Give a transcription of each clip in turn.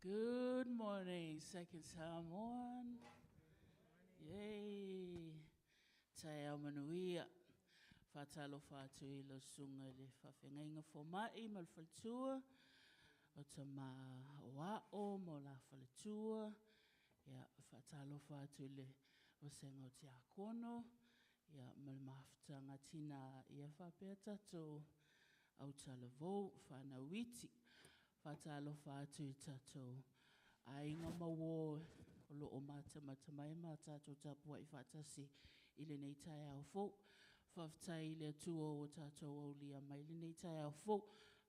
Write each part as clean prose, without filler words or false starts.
Good morning, Second Samoan. Yay. Tai au manuia. Talofa atu I lo sunga le whawhengainga whomai ma le whaletua. O ta ma wao mo la whaletua. Ia talofa atu le o senga o te akono. Ia ma le mawhitanga tina ia whapea tatou. Au tala vau whana witi. Talofa atu I tatou. Ainga mawo o lo o mata mai ma tatou tapua I whatasi I le nei tai au fo. Whaftai le atua o tatou au lia mai le nei tai au fo.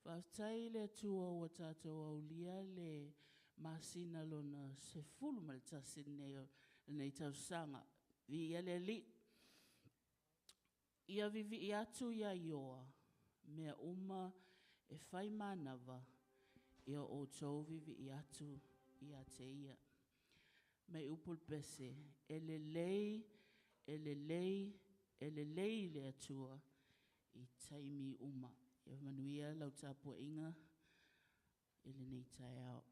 Whaftai le atua o tatou au lia le masina lona se fulu ma le tasi nei tau sanga. Vi ia le li. Ia vivi I atu ia ioa. Mea uma e whai manawa. Ia o tau vivi I atu ia te ia. Mai upul pese. Ele lei le atua I taimi uma. Ia manuia lau tapua inga. Ele nei tai au.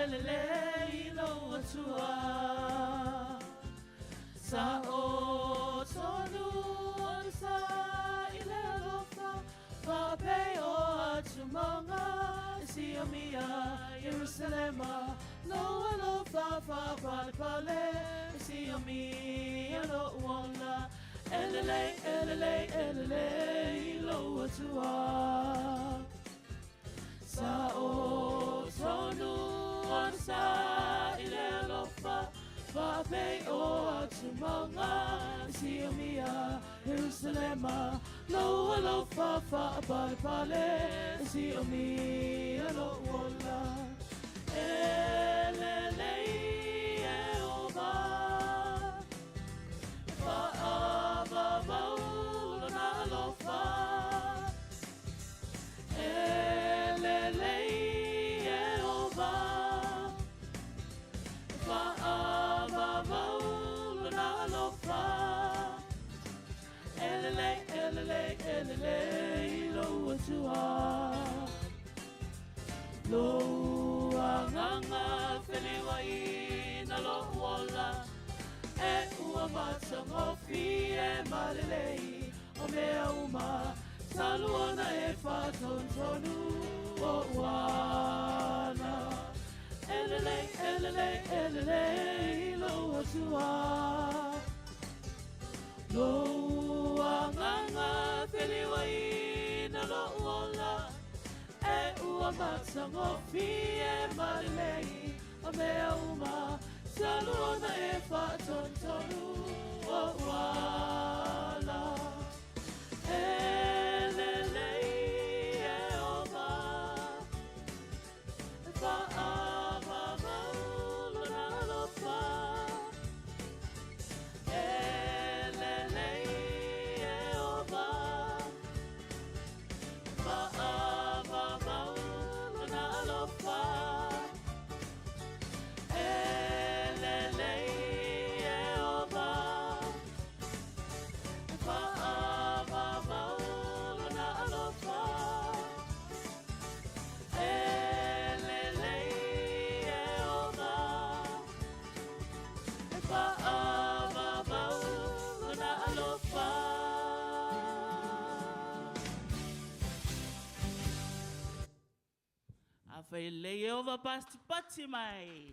Elele no atua sa o tonu on sa ile lofa fa pe o atumanga si o mia Jerusalema no lofa fa pale si o mia no wala elele no atua sa o tonu Sa ile lofa fa pe o atumanga si o mia Jerusalema lo lofa fa pale si o mia lo wala elele e o ba fa ava va na lofa elele Elele lo atua lo anganga feliwa ina lo wala e ua matanga fie malelei o mea uma saluana e whatontonu o wana elele lo atua lo anganga feliwa ina lo ola e ua matsango fie malelei a mea uma saluona e whatontonu o wala elelei e oma whaama maulona lofa Fai lei over pati mai.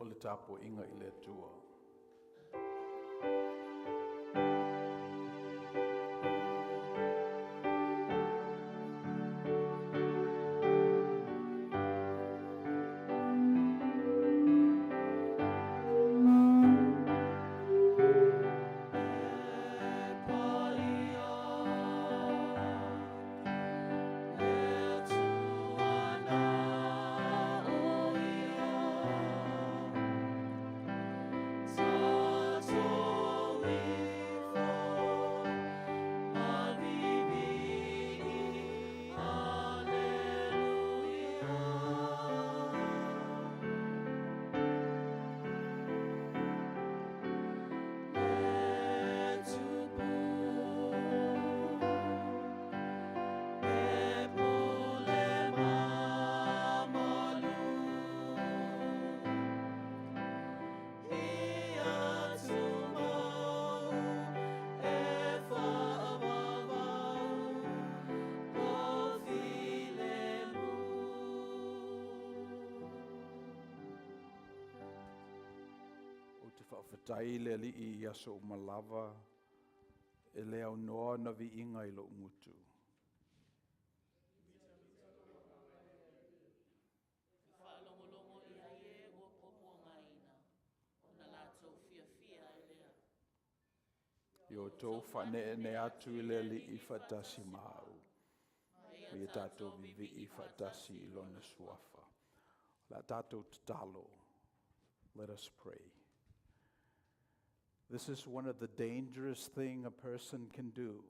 O le tapo inga I le tua. whawhatai le li I aso malava e leo noa na vi inga I lo ngutu. Whaalongolongo I aie o popo ngaina. O na lātou fia e lea. Yo tau whane ne atu I le li I whatasi mau. O ia tātou vivi I whatasi I lona suafa. La tātou tatalo. Let us pray. This is one of the dangerous things a person can do,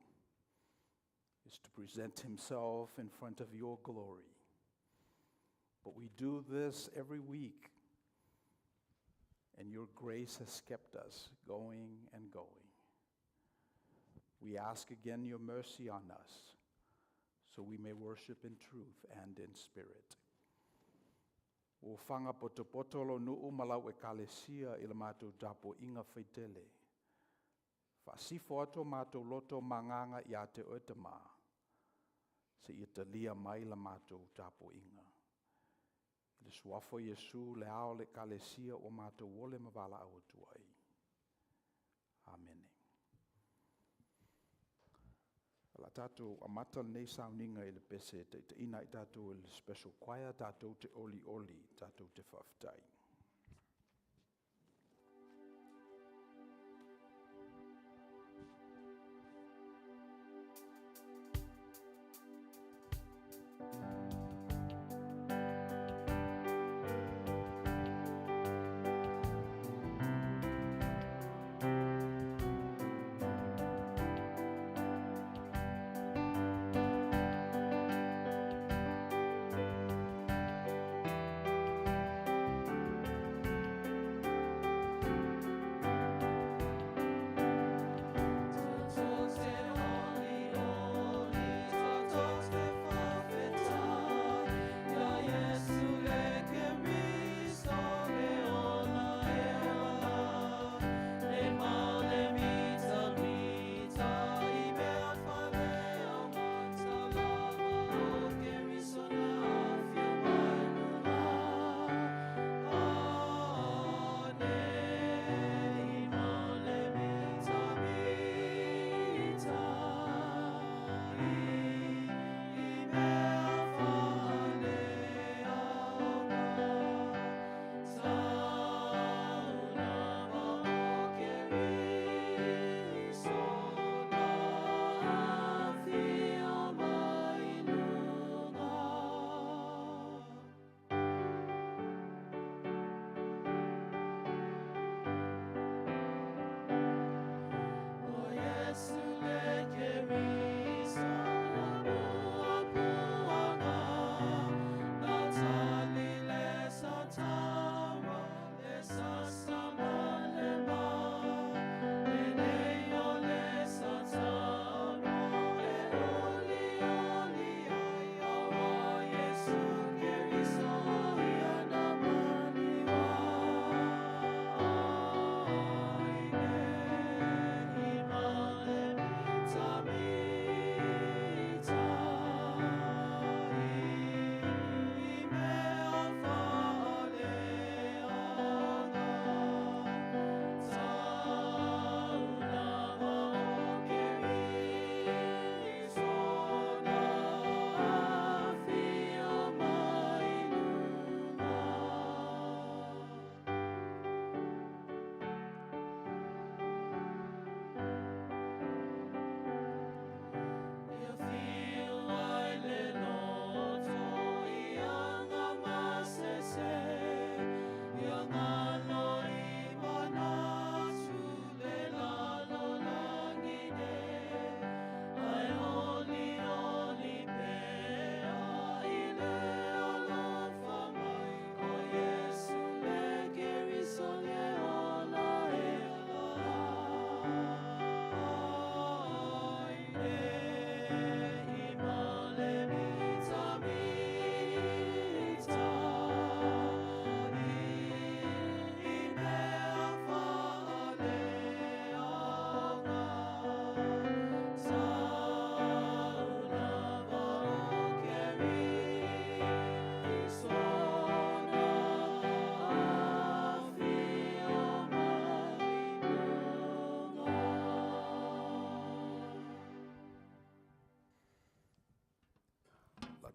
is to present himself in front of your glory. But we do this every week, and your grace has kept us going and going. We ask again your mercy on us, so we may worship in truth and in spirit. O whanga potopotolo nuu malau e kalesia I le mātou tapo inga whaitele. Whaasifo ato mātou loto manganga I a te oetama, se I te lia mai la mātou tapo inga. I le suafo Yesu le ao le kalesia o mātou wole mavala au tuai. Amen. La tātou amata nei sauninga I le pese te ina I tātou le special choir, tātou te oli, tātou te whaftai.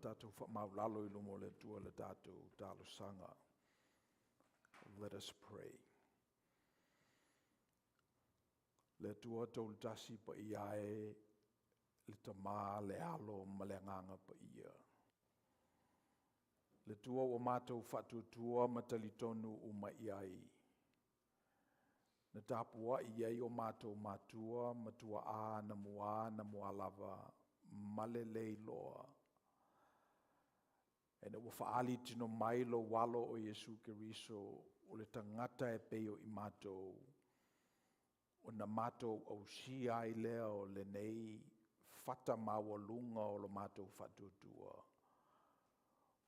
tātou whamaulalo I lumo le tua le tātou tālo sanga. Let us pray. Le tua tau tasi pa iae, le tamā le alo ma le nganga pa ia. Le tua o mātou whatutua ma talitonu uma iai. Na tāpua iai o mātou mātua, matua na mua lava, male lei loa. E na wafaali tino mai lo walo o Yesu Keriso, o le tangata e peo I mātou, o na mātou au si ai leo le nei, fata mawalunga o lo mātou whatutua.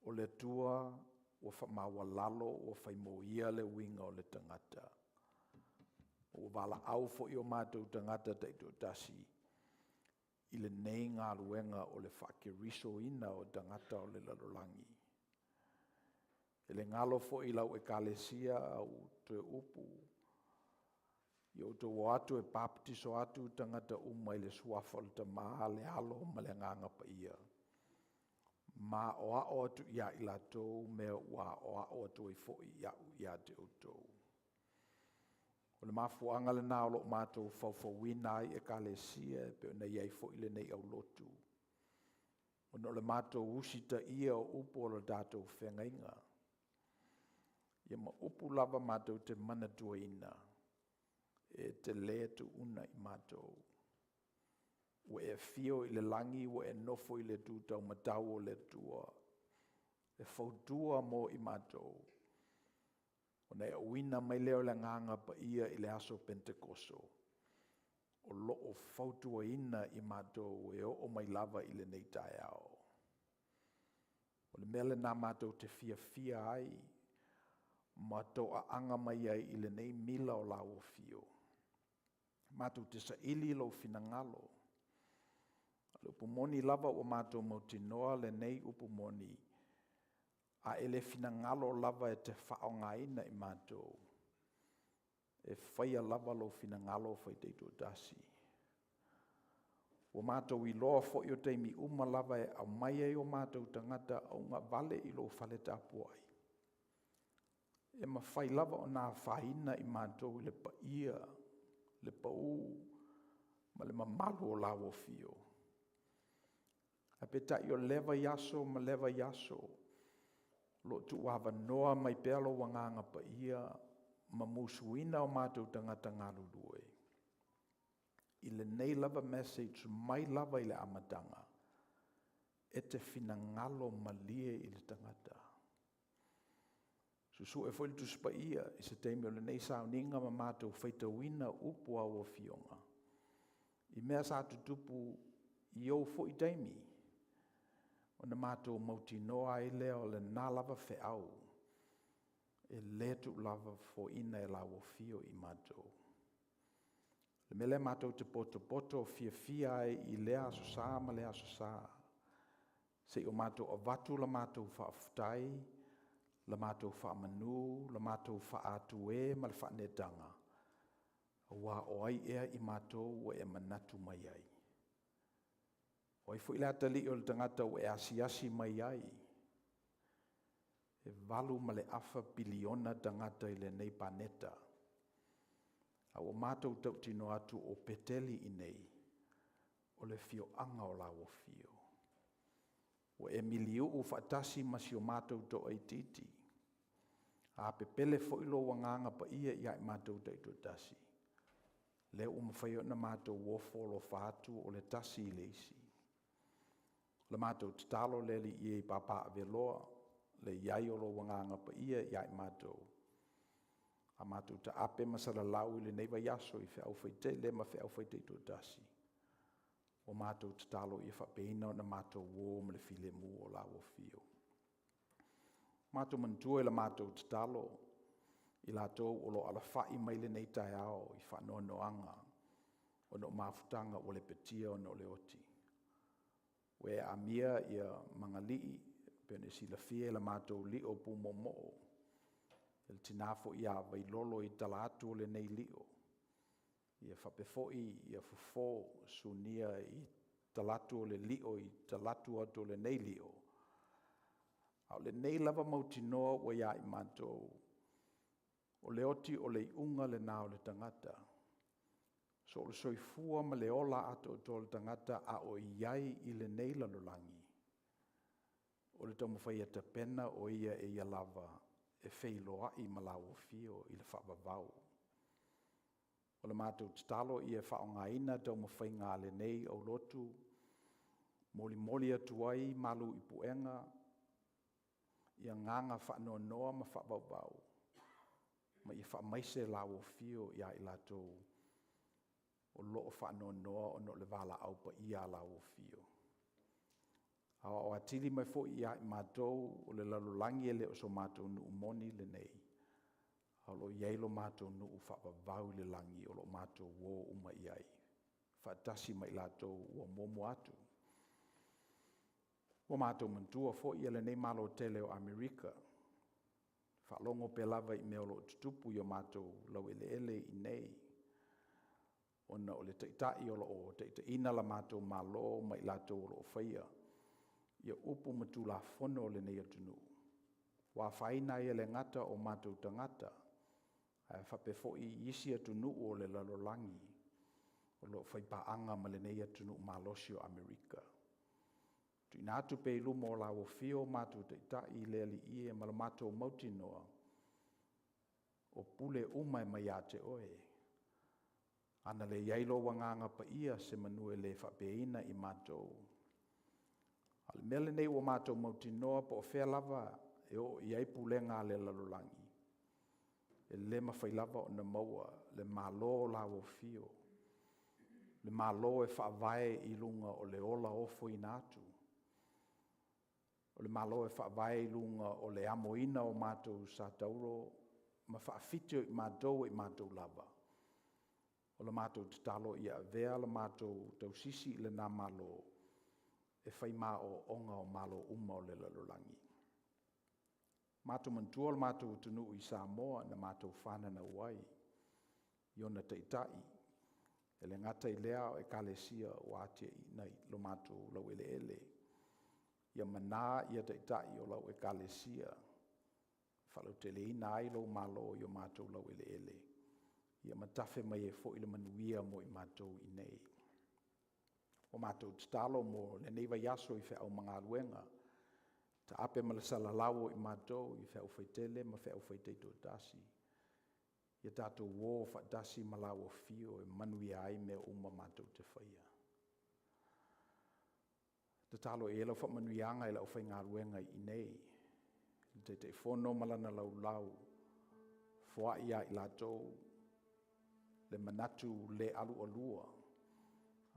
O le tua, o whamawalalo, o whaimoia le winga o le tangata. O wala au fo I o mātou tangata teito tasi, I le nei ngā luenga o le whakeriso ina o tangata o le lalolangi. E le ngalo fo I lau e kalesia au te upu, I o te watu e baptiso atu tangata umai le suafa le tamaa le alo ma le nganga pa ia. Ma o a atu ia I latou mea ua o a atu I fo I ia te utou. O le mafuanga le nao lo mātou whauwhawina ai e kalesia pe o nei ai fo I le nei au lotu. O no le mātou usita ia o upo o le tātou whengainga. Ia ma upu lava mātou te mana tuaina e te lea tu una I mātou. O e fio I le langi o e nofo I le tūtau matau o le tua. E fautua mo I mātou. O nei uina mai leo le nganga pa ia I le aso Pentekoso. O lo o fautua ina I mātou e o mai lava I le nei tae ao. O le mele nā mātou te fia ai, mātou a anga mai ai I le nei mila o lau o fio. Mātou te sa ili lo finangalo. Le upumoni lava o mātou mautinoa le nei upumoni. A ele finangalo lava e te whaongaina I mātou. E whaia lava lo finangalo whai teito tasi. O mātou I loa fo I o teimi uma lava e au mai e o mātou tangata au ngā vale I lo whale tāpuai. E ma whai lava o nā whaina I mātou I le pa ia, le pa u, ma le mamalu o lawo fio. A peta I o leva yaso ma leva yaso. Lo tu wava noa mai pelo wanganga pa ia, ma musuina o mātou tangata ngarurue. I le nei lava message mai lava I le amatanga. E te finangalo malie I le tangata. Susu e foi tu spa ia, I se teimi o le nei sauninga ma mātou whaitawina upua o fionga. I mea sa tutupu I au fo I teimi. O na mātou mauti noa I leo le nā lava whe au. E letu lava fo ina e lawa fio I mātou. Le mele mātou te poto fia I lea aso sā ma lea aso sā. Se o mātou o vatu la mātou whaafutai, la mātou whaamanu, la mātou whaatue ma le whaanetanga. Wa o ai ea I mātou o e manatu mai ai. O I fu ila tali o le tangata o e asiasi mai ai. E valu ma le afa biliona tangata I le nei paneta. A o mātou tau tino atu o peteli I nei. O le fio anga o lawo fio. O e miliu u fatasi masi o mātou to ai titi. A pepele fo ilo wanganga pa ia I mātou taito tasi. Le umawhaio na mātou wofo lo fatu o le tasi I le isi. Le mātou talo le li I papa aveloa, le iai o lo wanganga pa ia mātou. A mātou ta ape masala lau I le neiva yaso I whea awhaite le ma whea awhaite I tō tasi. O mātou talo I whapeina o na mātou wō ma le file mu o lau o fio. Mātou mantua I la mātou talo, I lātou o lo alawhai mai le nei tai ao I whanoa noanga, o no mafutanga o le petia o no le oti. We a mia ia mangalii, pene sila fie la mātou li o pu momo. El tinafo ia vai lolo I talatu o le nei lio. Ia whapefoi, ia fufo, sunia I talatu o le lio, I talatu atu o le nei lio. Au le nei lava mautinoa ua ia I mātou. O le oti o le unga le nao le tangata. So le soifua ma le ola ato o le tangata a o iai I le nei lalolangi. O le tamu whai ata pena o ia e ia lava e wheiloa I malawo fio I le whaavavau. O le mātou talo I e whaongaina tamu whai ngā le nei au lotu. Moli atuai malu I puenga. Ia nganga whaanoa noa ma whaavavau. Ma I whaamaise lawo fio ia I lato o loo whaanoa noa o no le wala aupa ia lawo fio. Awa o atili mai fo ia I mātou o le lalolangi e le o so mātou nu umoni le nei. Au lo iai lo mātou nu u whaavavau le langi o lo mātou wo uma iai. Whaatasi mai latou ua momo atu. O mātou mantua fo ia le nei malo tele o Amerika. Whaalongo pe lava I mea lo tutupu I o mātou lau ele I nei. Ona o le taitai o lo o taitaina la mātou malo mai latou o lo whaia. Ia upu matu la fono le nei atunu. Wa whaina ia le ngata o mātou tangata. Whape fo I isi atunu o le lalolangi. O lo whaipaanga ma le nei atunu malosi o Amerika. Tuina atu pe ilumo o lawo fio mātou taitai le ali ie ma le mātou mautinoa. O pule umai mai ate oe. Ana le iailo wanganga pa ia se manue le whapeina I mātou. Al mele nei o mātou mautinoa pa o whea lava e o iai pulenga le lalolangi. E le mawhai lava o na maua le malo lawo fio. Le malo e whaavae I lunga o le ola ofo I nātu. O le malo e whaavae I lunga o le amoina o mātou sa tauro ma whaafitio I mātou lava. O le mātou tatalo ia vea le mātou tausisi le nā malo e whai mā o onga o malo uma o le lalolangi. Mātou mantua le mātou tunu I Samoa na mātou whanana uai. Iona taitai. E le ngata I lea o e kalesia o atia I nei lo mātou lau ele. Ia mana ia taitai o lau e kalesia. Whalau tele ina ai lo malo I o mātou lau ele. Ia matafe mai e fo I le manuia mo I mātou I nei. O mātou talo mo le nei vai aso I whea au mga aluenga. Ta ape ma le salalawo I mātou I whea uwhaitele ma whea uwhaiteito tasi. Ia tātou wō whaatasi ma lawo fio e manuia ai mea uma mātou te whaia. Ta talo e lau wha manuianga I lau whai ngā aluenga I nei. Te whono malana lau. Fua ia I latou. Le manatu le alu alua.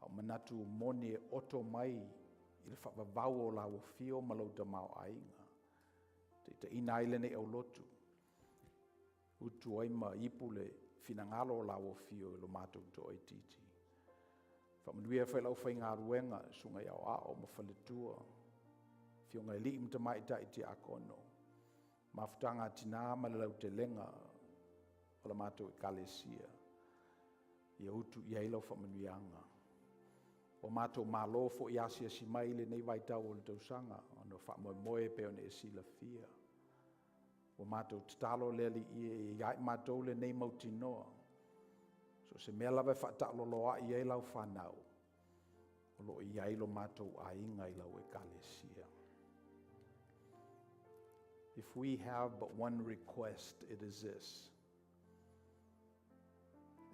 Au manatu moni e oto mai I le whaavavau o lawo fio malau tamau ainga. Te ina ai lene au lotu. Utu ai ma ipu le finangalo o lawo fio I lo mātou to ai titi. Whamanuia whai lau whai ngā ruenga sunga iau ao ma whaletua. Fio ngai li imta mai ta iti akono. Mafutanga tina ma le lau te lenga o la mātou I kalesia. Ia utu ia ilau whamanuianga. O mātou mālo fo I asia si mai le nei waitau o le tausanga. Ono whamoe pe one e sila fia. O mātou tatalo le ali I iai mātou le nei mautinoa. So se mea lawe whaatalo loa I iai lau whanau. O lo iai lo mātou ainga I lau e kalesia. If we have but one request, it is this.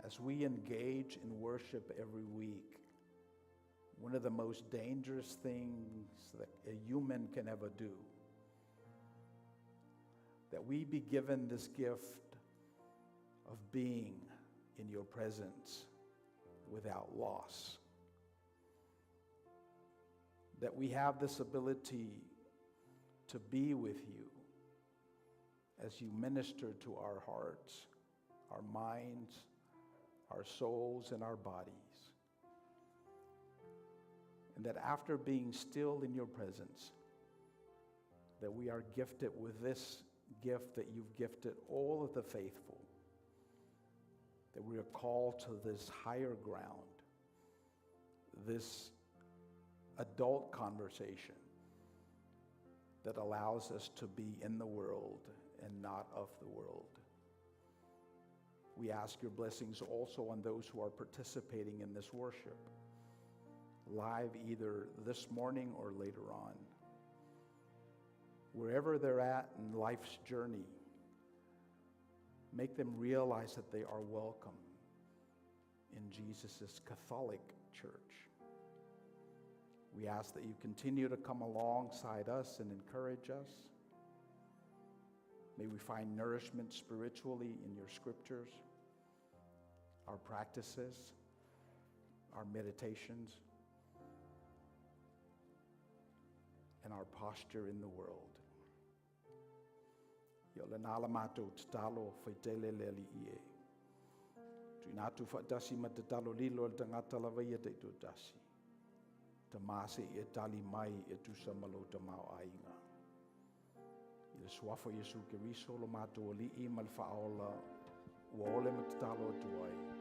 As we engage in worship every week, one of the most dangerous things that a human can ever do, that we be given this gift of being in your presence without loss. That we have this ability to be with you as you minister to our hearts, our minds, our souls, and our bodies. And that after being still in your presence, that we are gifted with this gift that you've gifted all of the faithful, that we are called to this higher ground, this adult conversation, that allows us to be in the world and not of the world. We ask your blessings also on those who are participating in this worship, live either this morning or later on. Wherever they're at in life's journey, make them realize that they are welcome in Jesus' Catholic Church. We ask that you continue to come alongside us and encourage us. May we find nourishment spiritually in your scriptures, our practices, our meditations, and our posture in the world. Yo le Alamitos talo faitele leli ie. Tu natu fatasi matatalo lilo al tangata lavaya te tu tasi. Tamase e tali mai e tu samalo tamao ainga. I le suafa Yesu Keriso lo mato ali I malfaola ua ole matatalo tuai.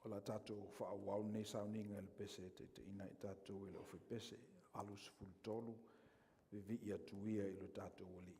La tātou whaawau nei sauninga le pese te ina I tātou le ofi pese alus fultolu vivi I atuia I lo tātou wali.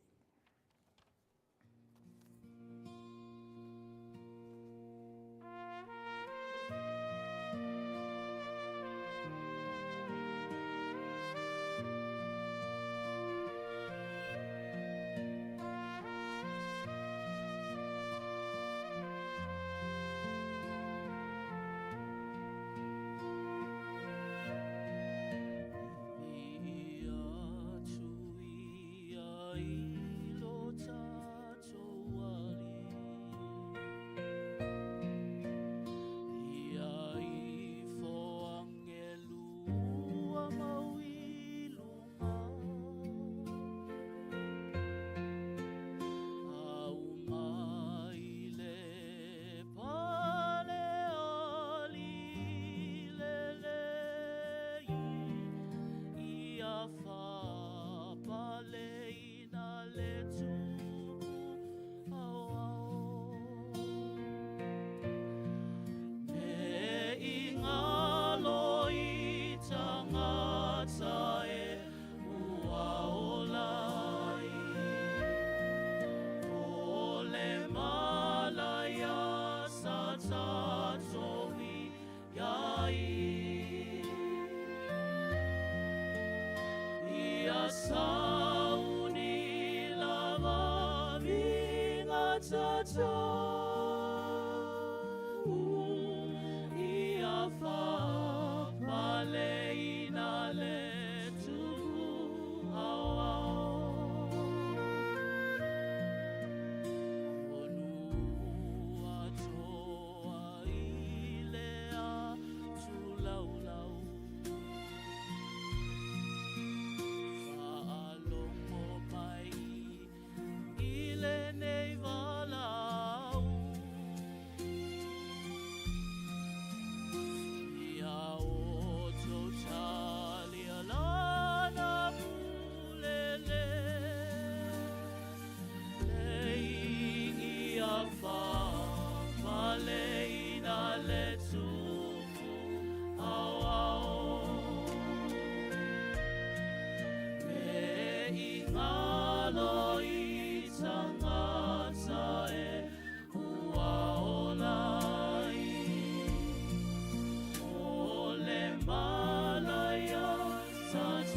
Nei vala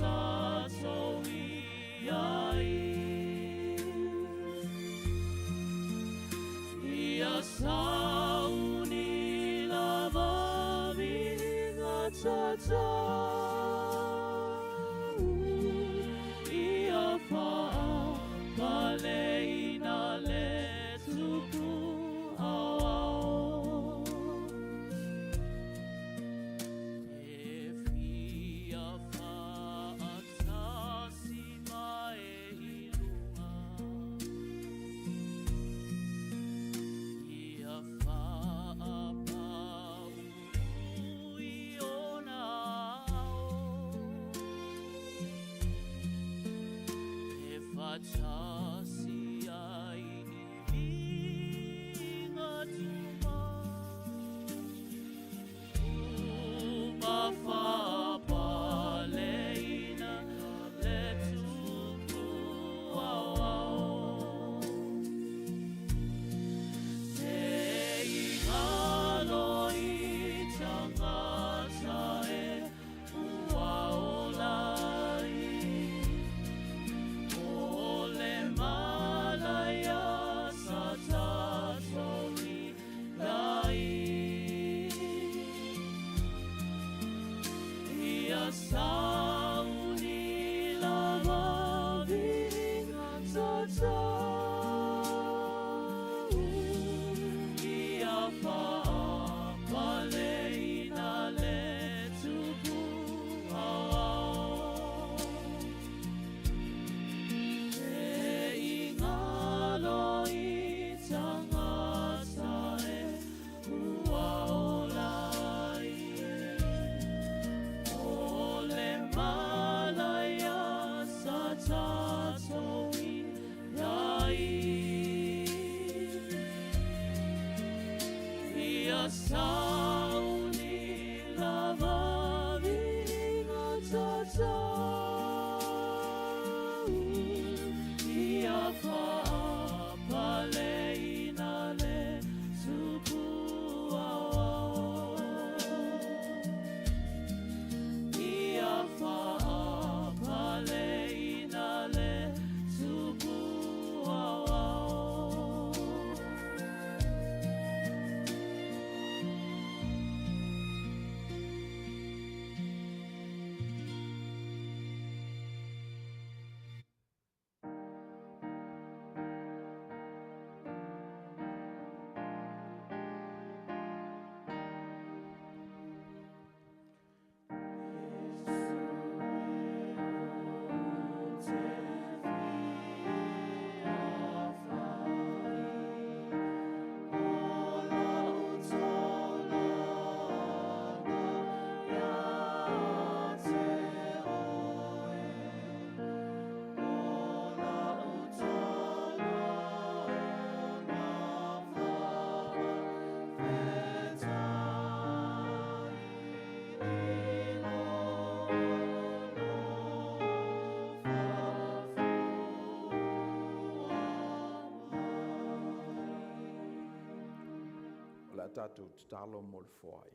tātou iai. Ia sauni lava vinga tātou. Ia paa paleina le tupu au. E fia paa tasi mai ilunga. Ia paa pau i ona ao. E fatasi ai i vinga tuma. Uma whapaleina le tupu au au. Te ingalo i tangata e ua olai. Ole malaya sa tātou iai. Ia sauni lava vinga tātou. Ia paa paleina le tupu au au. Te ingalo i tangata e ua olai. Ole malaya sa tātou iai. Ia sauni lava vinga tātou. Ia paa paleina le tupu au au. Ia paa paleina le tupu au au. La tātou talo mo le foai.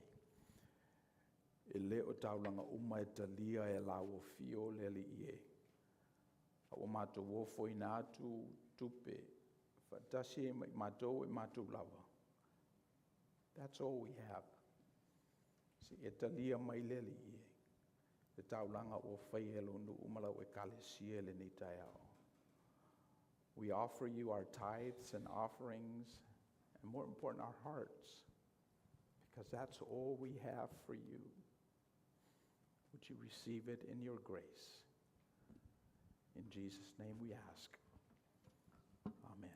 E le o taulanga uma e talia e la o fio le li ie. A o mātou wofo ina atu tupe. Fatasi e mātou lava. That's all we have. Si e talia mai le li ie. Le taulanga o whai e lonu umala o e kalesia le ni tai ao. We offer you our tithes and offerings, and more important, our hearts, because that's all we have for you. Would you receive it in your grace? In Jesus' name we ask. Amen.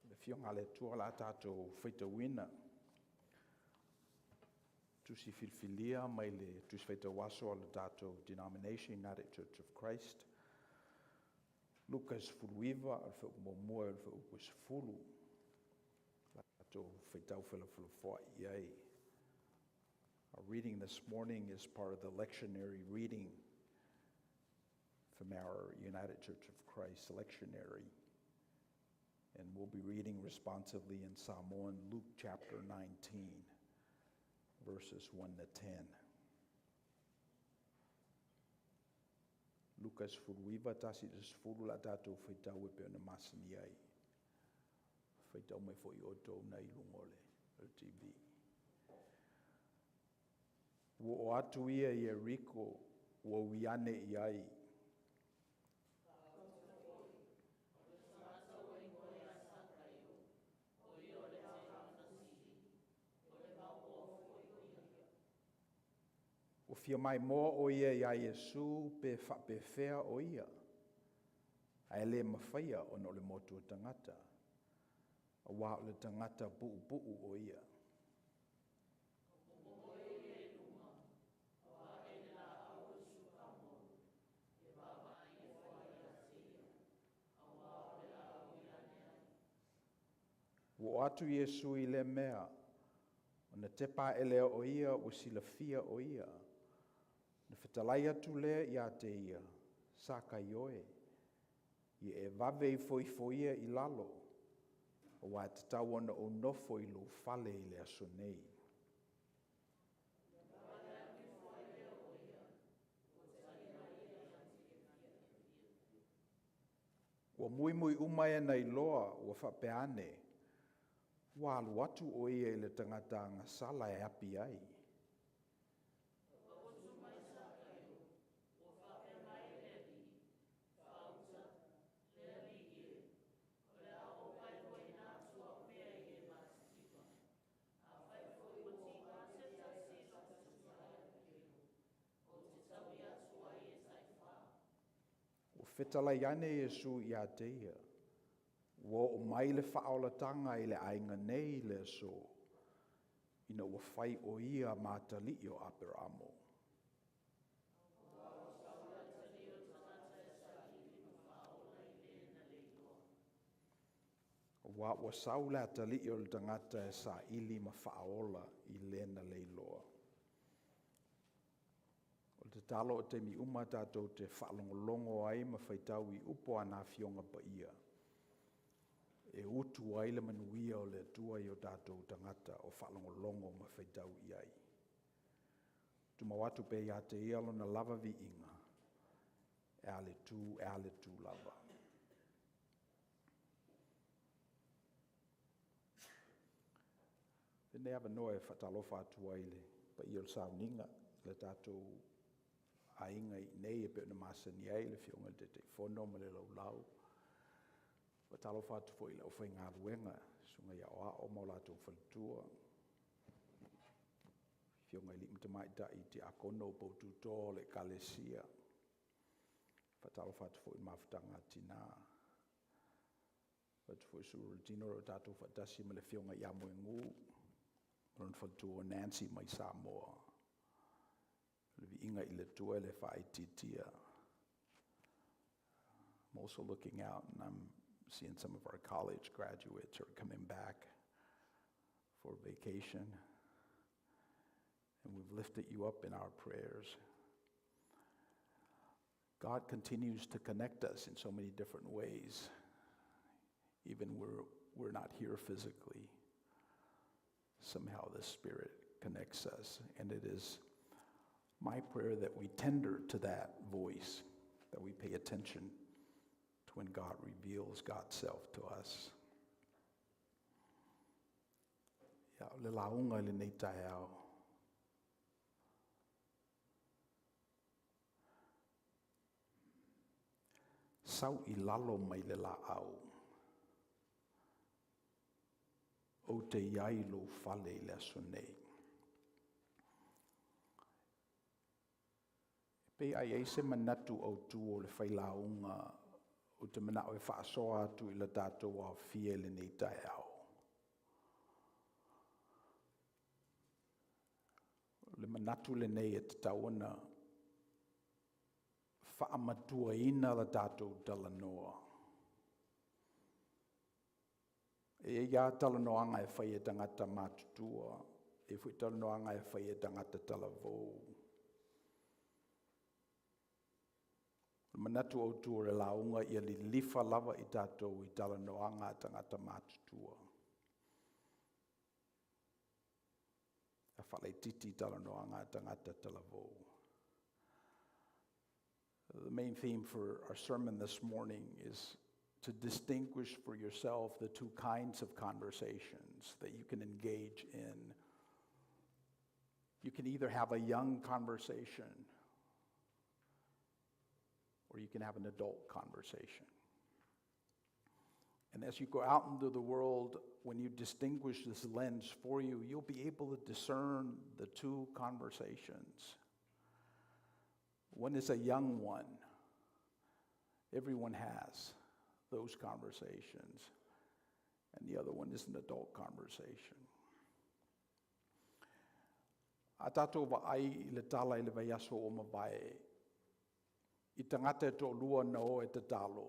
Le fionga le tua la tātou whaitawina. Tusi filfilia mai le tusi whaitawaso ala tātou denomination United Church of Christ. Lucas fuluiva al fe umomua al fe upus fulu. Tātou whaitau whalafoa iai. Our reading this morning is part of the lectionary reading from our United Church of Christ lectionary. And we'll be reading responsively in Samoan, Luke chapter 19. verses 1 to 10. Lucas furuiva tasi des furu la tātou whaitau e pēna masani ai. Whaitau mai fo I oto na I lungole, o TV. Wo o atu ia I Eriko, wo wiane I ai. O fia mai mō o ia I a Iesu pe whapewhea o ia. A ele mawhaia o no le motu o tangata. A wā o le tangata puu o ia. Wo atu Iesu I le mea, o na te pā ele o ia o sila fia o ia. Na whetalai atu lea I a te ia, saka ioe. I e vave I foia I lalo, o wā te tau ana o nofo I lo fale I le aso nei. Ua mui umai ana I loa, ua whapeane, wā alu atu o ia I le tangata ngā sala e api ai. Whetalai ane Iesu I a te ia. Wo o mai le whaolatanga I le ainga nei le so. Ina ua whai o ia mātali I o Aperamo. Wa ua saula tali I o le tangata e sa ili ma whaola I lena leiloa. O te talo o te mi uma tātou te whaalongolongo ai ma whaitau I upo ana fionga pa ia. E utu ai le manuia o le tua I o tātou tangata o whaalongolongo ma whaitau I ai. Tuma watu pe ia te ialo na lava vi inga. E ale tu lava. Pene ava noe whatalofa atu ai le pa I o sauninga le tātou ainga I nei e peona masani ai le fionga te fono ma le lau. Watalofa atu fo I le o whai ngā ruenga, sunga ia o mo lātou whalitua. Fionga I li mtamai ta I te akono poutu tō le kalesia. Watalofa atu fo I mawhtanga tina. Watu fo I suru tino ro tātou whatasi ma le fionga I amoe ngu. Ron whalitua Nancy mai Samoa. Le inga I le tua le whai titia. I'm also looking out and I'm seeing some of our college graduates are coming back for vacation. And we've lifted you up in our prayers. God continues to connect us in so many different ways, even we're not here physically. Somehow the Spirit connects us, and it is my prayer that we tender to that voice, that we pay attention to when God reveals God's self to us. Ya le launga le nei tae au. Sau I lalo mai le la au. O te iai lo fale I le aso nei. Pei ai eise manatu au tu o le whailaunga o te mana o e whaasoa atu I le tātou a fie le nei tae au. Le manatu le nei e te tauana whaamatua ina la tātou talanoa. E ia talanoanga e whai e tangata mātutua, e whi talanoanga e whai e tangata talavou. Manatu o tu re launga I li lifa lava I tātou I talanoanga tangata mātutua. a whale titi talanoa ngā tangata talavo. The main theme for our sermon this morning is to distinguish for yourself the two kinds of conversations that you can engage in. You can either have a young conversation or you can have an adult conversation. And as you go out into the world, when you distinguish this lens for you, you'll be able to discern the two conversations. One is a young one. Everyone has those conversations. And the other one is an adult conversation. A tātou wa'ai I le tala I le vaiaso o mawae. I tangata e tō lua na o e te talo.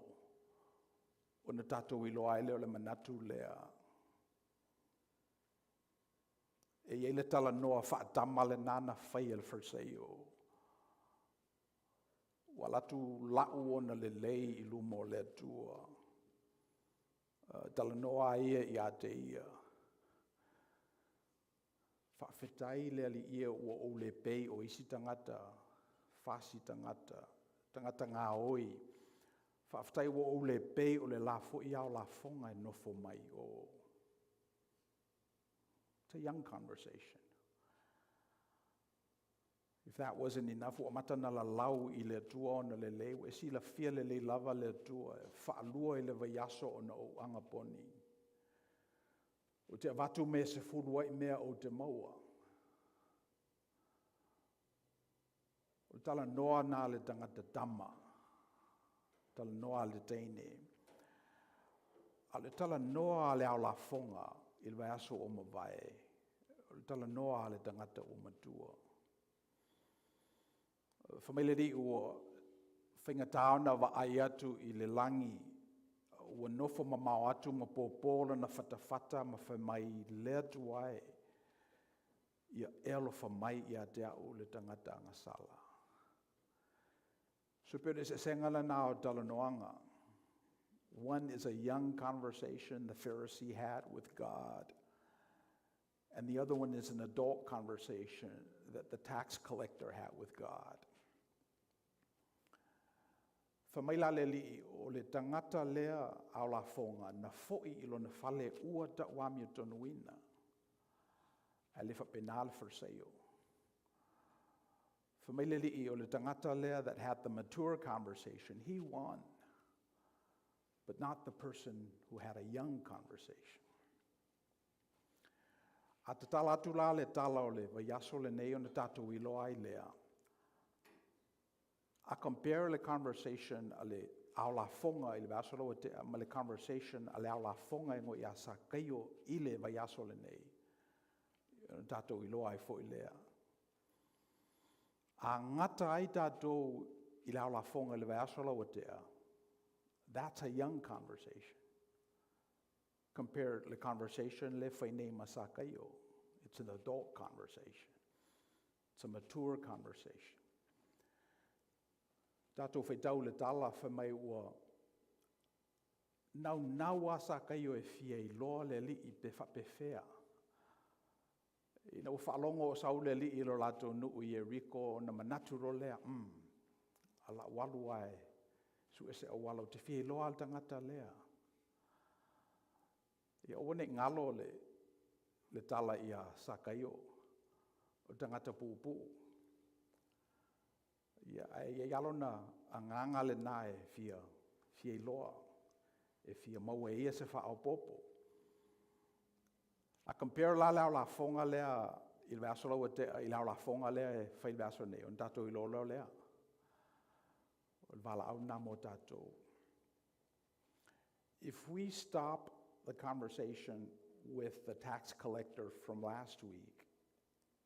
O na tātou I loa ele o le manatu lea. E iei le tala noa whaatama le nana whai el wharseo. Walatu lau o na le lei I lumo le tua. Tala noa ia I a te ia. Whawhetai le ali ia o le pei o isi tangata, whasi tangata, tangata ngā oi. Whawhetai o le pei o le lafo I au la fonga e nofo mai o. It's a young conversation. If that wasn't enough, o matana la lau I le tua o na le leo, e si la fia le lava le tua, whaalua I le vaiaso o na o angaponi. O te avatu me se furua I mea o te maua. O tala noa nā le tangata tama. Tala noa le teine. A le tala noa le au la fonga I le vaiaso o mawae. O le tala noa le tangata o matua. Whamaileri ua whaingataona wa ai atu I le langi. Ua nofo mamau atu ma pōpōla na whatawhata ma whamai lea tuai. Ia elo whamai ia te au le tangata angasala. So pere se sengala nā o talanoanga. One is a young conversation the Pharisee had with God. And the other one is an adult conversation that the tax collector had with God. Whamaila le li o le tangata lea au la fonga na fo'i ilo na fale ua ta wami tonuina. A le whapenal wharseo. Whamaila li o le tangata lea that had the mature conversation, he won. But not the person who had a young conversation. A te tala atu la le tala o le vaiaso le nei o na tātou I loa I lea. I compare the conversation ale au la fonga I le vaiaso te ma le conversation ale au la fonga ngo ia sa kaio I le vaiaso le nei. Tātou I loa I fo I lea. A ngata ai tātou I le au la fonga I le vaiaso te that's a young conversation. Compare the conversation le whainei masa kaio. It's an adult conversation. It's a mature conversation. Tātou whaitau le tala whamai ua nau asa kaio e fia I loa le li I pe whapewhea. Ina ua whaalongo o sau le li I lo lato nuu I Eriko na manatu ro lea. Ala walu ai. Su ese o walo te fia I loa al tangata lea. Ia one ngalo le tala ia sa kaio. O tangata pupu. Ia yalo na anganga le nae fia I loa. E fia maua ia se wha au popo. A compare la la fonga lea il vaso I la fonga lea e whai vaso ne. On tato I lolo lea. O vala au na mo tato. If we stop the conversation with the tax collector from last week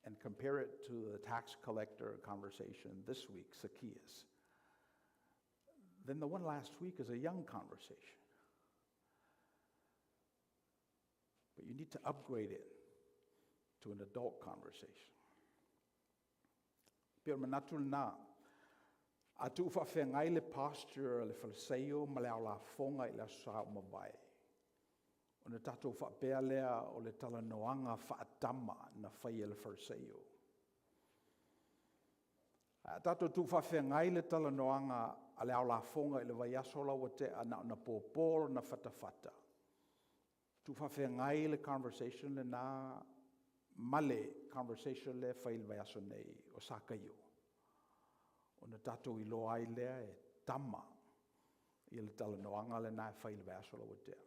and compare it to the tax collector conversation this week, Zacchaeus, then the one last week is a young conversation. But you need to upgrade it to an adult conversation. Pero manatul na, atu whawhengai le pasture le whalseo ma le au la fonga I la sao mawae. O na tātou whapea lea o le talanoanga whaatama na whai e le wharseo. Tātou tu whawhengai le talanoanga a le au la fonga i le vaiasola o te ana na pōpōro na whatawhata. Tu whawhengai le conversation le nā male conversation le whai le vaiaso nei o sakaio. O na tātou i loa ai lea e tama i le talanoanga le nā whai le vaiasola o te.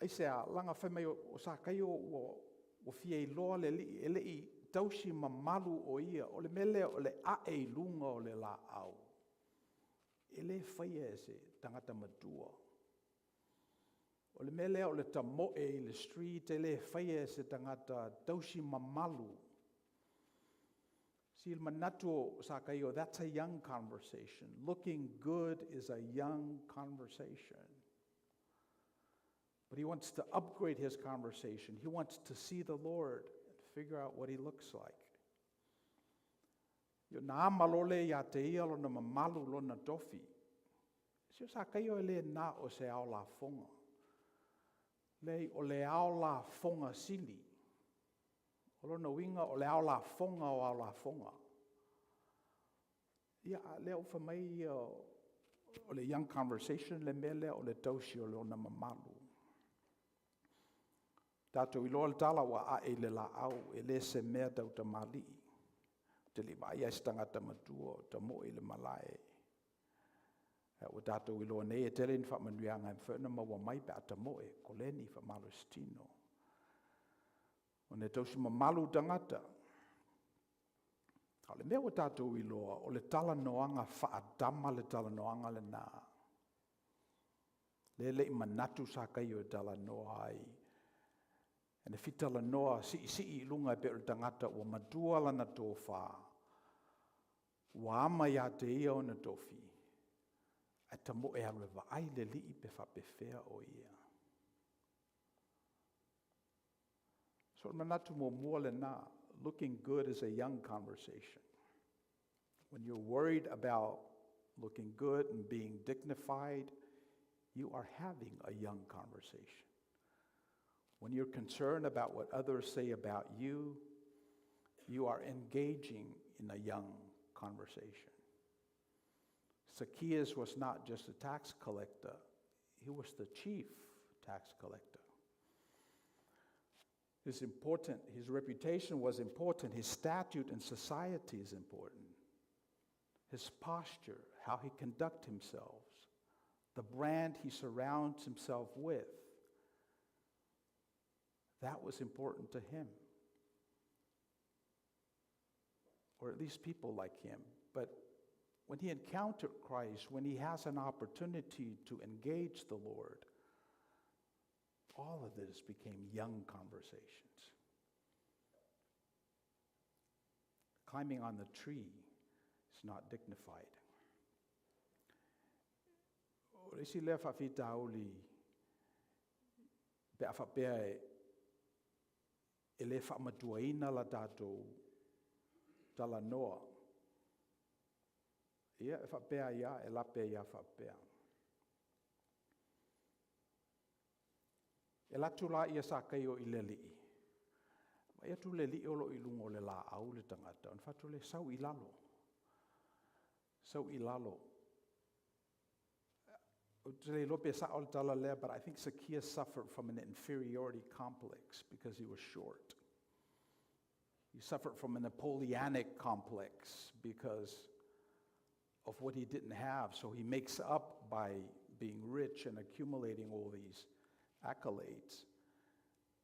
Ai sea, langa whai mai o sakaio o fia i loa le li ele i tausi mamalu o ia, o le mele o le ae lunga o le la au. Ele whaia e se tangata matua. O le mele o le tamoe i le street, ele whaia e se tangata tausi mamalu. Si il manatu sa kaio, that's a young conversation. Looking good is a young conversation. But he wants to upgrade his conversation. He wants to see the Lord and figure out what he looks like. Yo na malole ya te ia lo na mamalu lo na tofi. Si o sa kaio ele na o se ao la fonga. Le o le ao la fonga sili. O lo na winga o le ao la fonga o ao la fonga. Ia le o whamai o le young conversation le mele o le tausi o lo na mamalu. Tātou i loa le tala wa a e le la au e le se mea tau ta mali. Te li mai ai tangata matua o ta mo i le malae. O tātou i loa nei e tele ni whamanuianga e whena maua mai pe a ta mo e ko le ni whamalustino. O ne tausi mamalu tangata. O le mea o tātou i loa o le tala noanga whaadama le tala noanga le nā. Le i manatu sa kai o tala noa ai. Ene fitala noa si i lunga pe o tangata o madua lana tofa. Wa ama ya te ia o na tofi. A tamo e awe wa ai le li i pe whapewhea o ia. So manatu mo mua le na, looking good is a young conversation. When you're worried about looking good and being dignified, you are having a young conversation. When you're concerned about what others say about you, you are engaging in a young conversation. Zacchaeus was not just a tax collector, he was the chief tax collector. His reputation was important, his statute in society is important. His posture, how he conducts himself, the brand he surrounds himself with, that was important to him. Or at least people like him. But when he encountered Christ, when he has an opportunity to engage the Lord, all of this became young conversations. Climbing on the tree is not dignified. Isi le whawhita auli pe a whapea e le whamatuaina la tātou tala noa. Ia e whapea ia, e lape ia whapea. E latu la ia sa kai o i le lii. Ia tu le lii olo i lungo le la au le tangata. On fatu le sau i lalo. Sau i lalo. But I think Zacchaeus suffered from an inferiority complex because he was short. He suffered from a Napoleonic complex because of what he didn't have. So he makes up by being rich and accumulating all these accolades.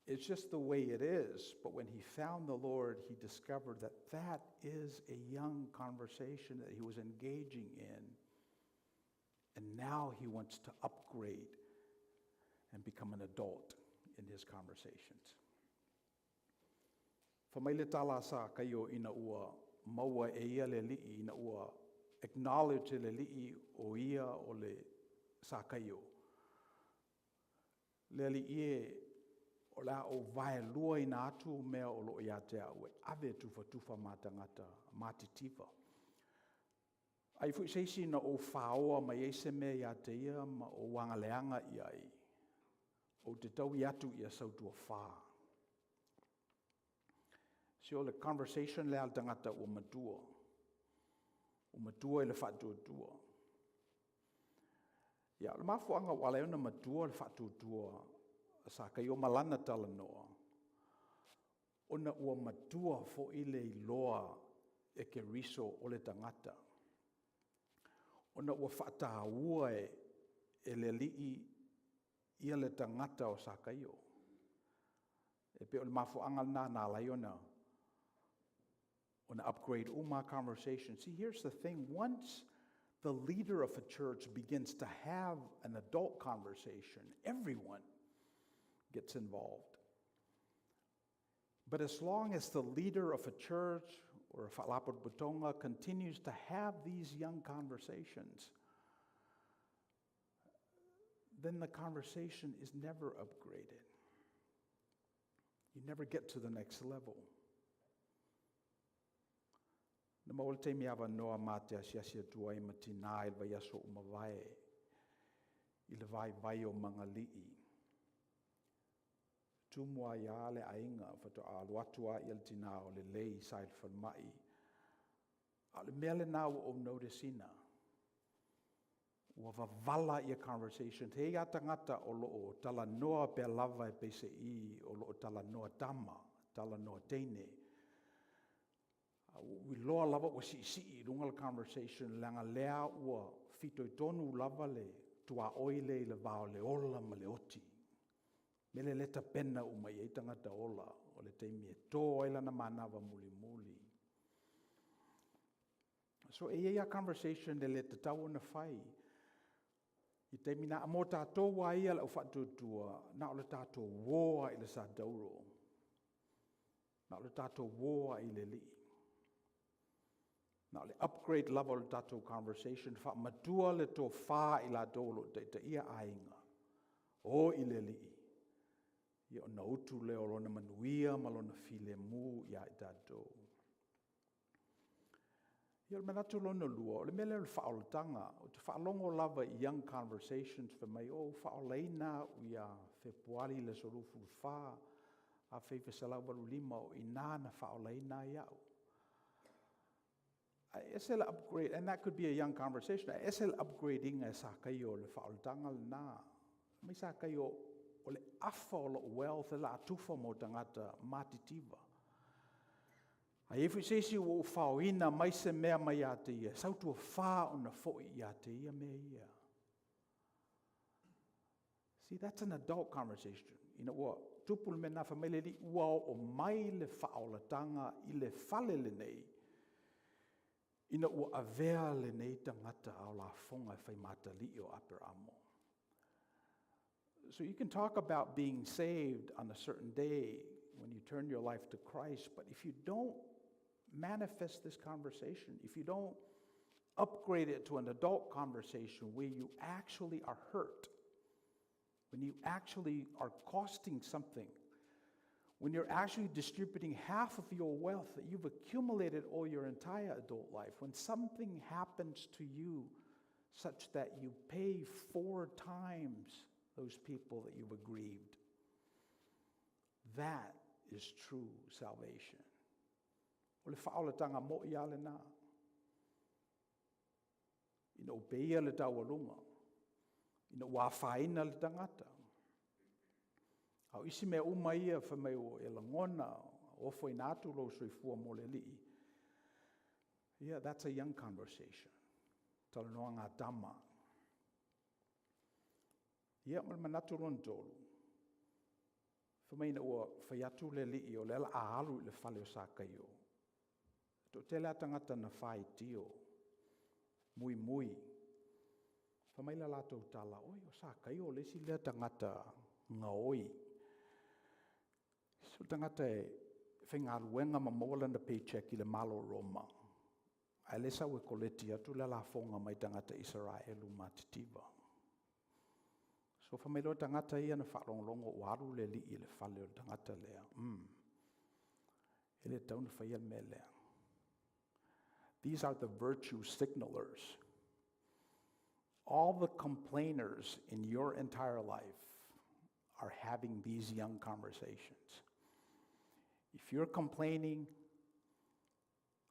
It's just the way it is. But when he found the Lord, he discovered that that is a young conversation that he was engaging in. And now he wants to upgrade and become an adult in his conversations. Whamaile tala sa kaio ina ua maua e ia le li'i ina ua acknowledge le li'i o ia o le sa kaio. Le li'i o la o vai lua ina atu mea o lo ia te au e ave tufa matangata matitiva. Ai fu seisi na o whaoa mai eise mea ia te ia ma o wangaleanga iai. o te tau I atu I a sautua whā. Si o le conversation le al tangata o matua. O matua I le whatuatua. Ia, le mafuanga wale ona matua le whatuatua sa kai o malana tala noa. Ona ua matua fo I le iloa e ke riso o le tangata. Ona ua whaataua e le lii ia le tangata o sa kai o. E pe o le mafuanga na lai ona upgrade uma conversation. See, here's the thing. Once the leader of a church begins to have an adult conversation, everyone gets involved. But as long as the leader of a church or a Falapot Butonga continues to have these young conversations, then the conversation is never upgraded. You never get to the next level. Na maole te mea noa mate a siasia tua I matina I vai aso umawai I le vai o mangalii. Tumua ia le ainga fato a luatua I le tina o le lei sa il whanmai. A le mea le nā o noticina. Ua wavala I a conversation. Te ia tangata o loo tala noa pe lava e pese I o loo tala noa tama, tala noa teine. We loa lava ua si runga le conversation langa lea ua fito I tonu lava le tua oile I le vao le ola ma le oti. Me le leta pena uma I tangata ola o le teimi e tō aila na manawa muli muli. So e ia conversation le leta tau na whai. I teimi na amo tātou wa ia le whatutua na o le tātou woa I le sa dauro. Na o le tātou woa I le li. Na le upgrade level tātou conversation wha matua le tō whā I la dolo te ia ainga. O I le li. Ia o na utu leo lona manuia ma lona file mu ia I tātou. Ia le manatu lona lua, o le mele le whaolatanga, o te whaalongo lava I young conversations for mai, o whaolaina ia whepuari le sorufu wha, a whewhesala waru lima o I nāna whaolaina iau. SL upgrade, and that could be a young conversation. SL upgrading e sa kai o le whaolatanga le nā. Mai sa kai o le afa o lo wealth la atufa mo tangata matitiva. A efu sesi o whaoina mai se mea mai a te ia. Sautua wha o na foi a te ia mea ia. See, that's an adult conversation. Ina ua tupul me na whamele li ua o mai le whaolatanga I le whale le nei. Ina ua avea le nei tangata au la fonga whai mata li o aper amo. So you can talk about being saved on a certain day when you turn your life to Christ, but if you don't manifest this conversation, if you don't upgrade it to an adult conversation where you actually are hurt, when you actually are costing something, when you're actually distributing half of your wealth that you've accumulated all your entire adult life, when something happens to you such that you pay 4 times those people that you've aggrieved, that is true salvation. O le whaolatanga mo I ale nā. Ina upeia le taualunga. Ina ua whaina le tangata. Au isi mea umaia whamai o e langona, o fwoi nātu lo soifua mo le lii. Yeah, that's a young conversation. Talanoa ngā tama. Yeah, ma manatu lon tolu. Whamai na ua whaiatu le lii o le ala aalu le whale o sākai o. To te lea tangata na whai tio. Mui mui. Whamai la lātou tala. Oi, o sākai o lesi lea tangata ngā oi. So tangata e whengaruenga ma mola na paycheck I le malo Roma. Ai lesa ue koleti atu le la fonga mai tangata Israelu matitiva. So whamelo tangata ia na whalonglongo waru le li I le whale o tangata lea. Ele tauna whaia me lea. These are the virtue signalers. All the complainers in your entire life are having these young conversations. If you're complaining,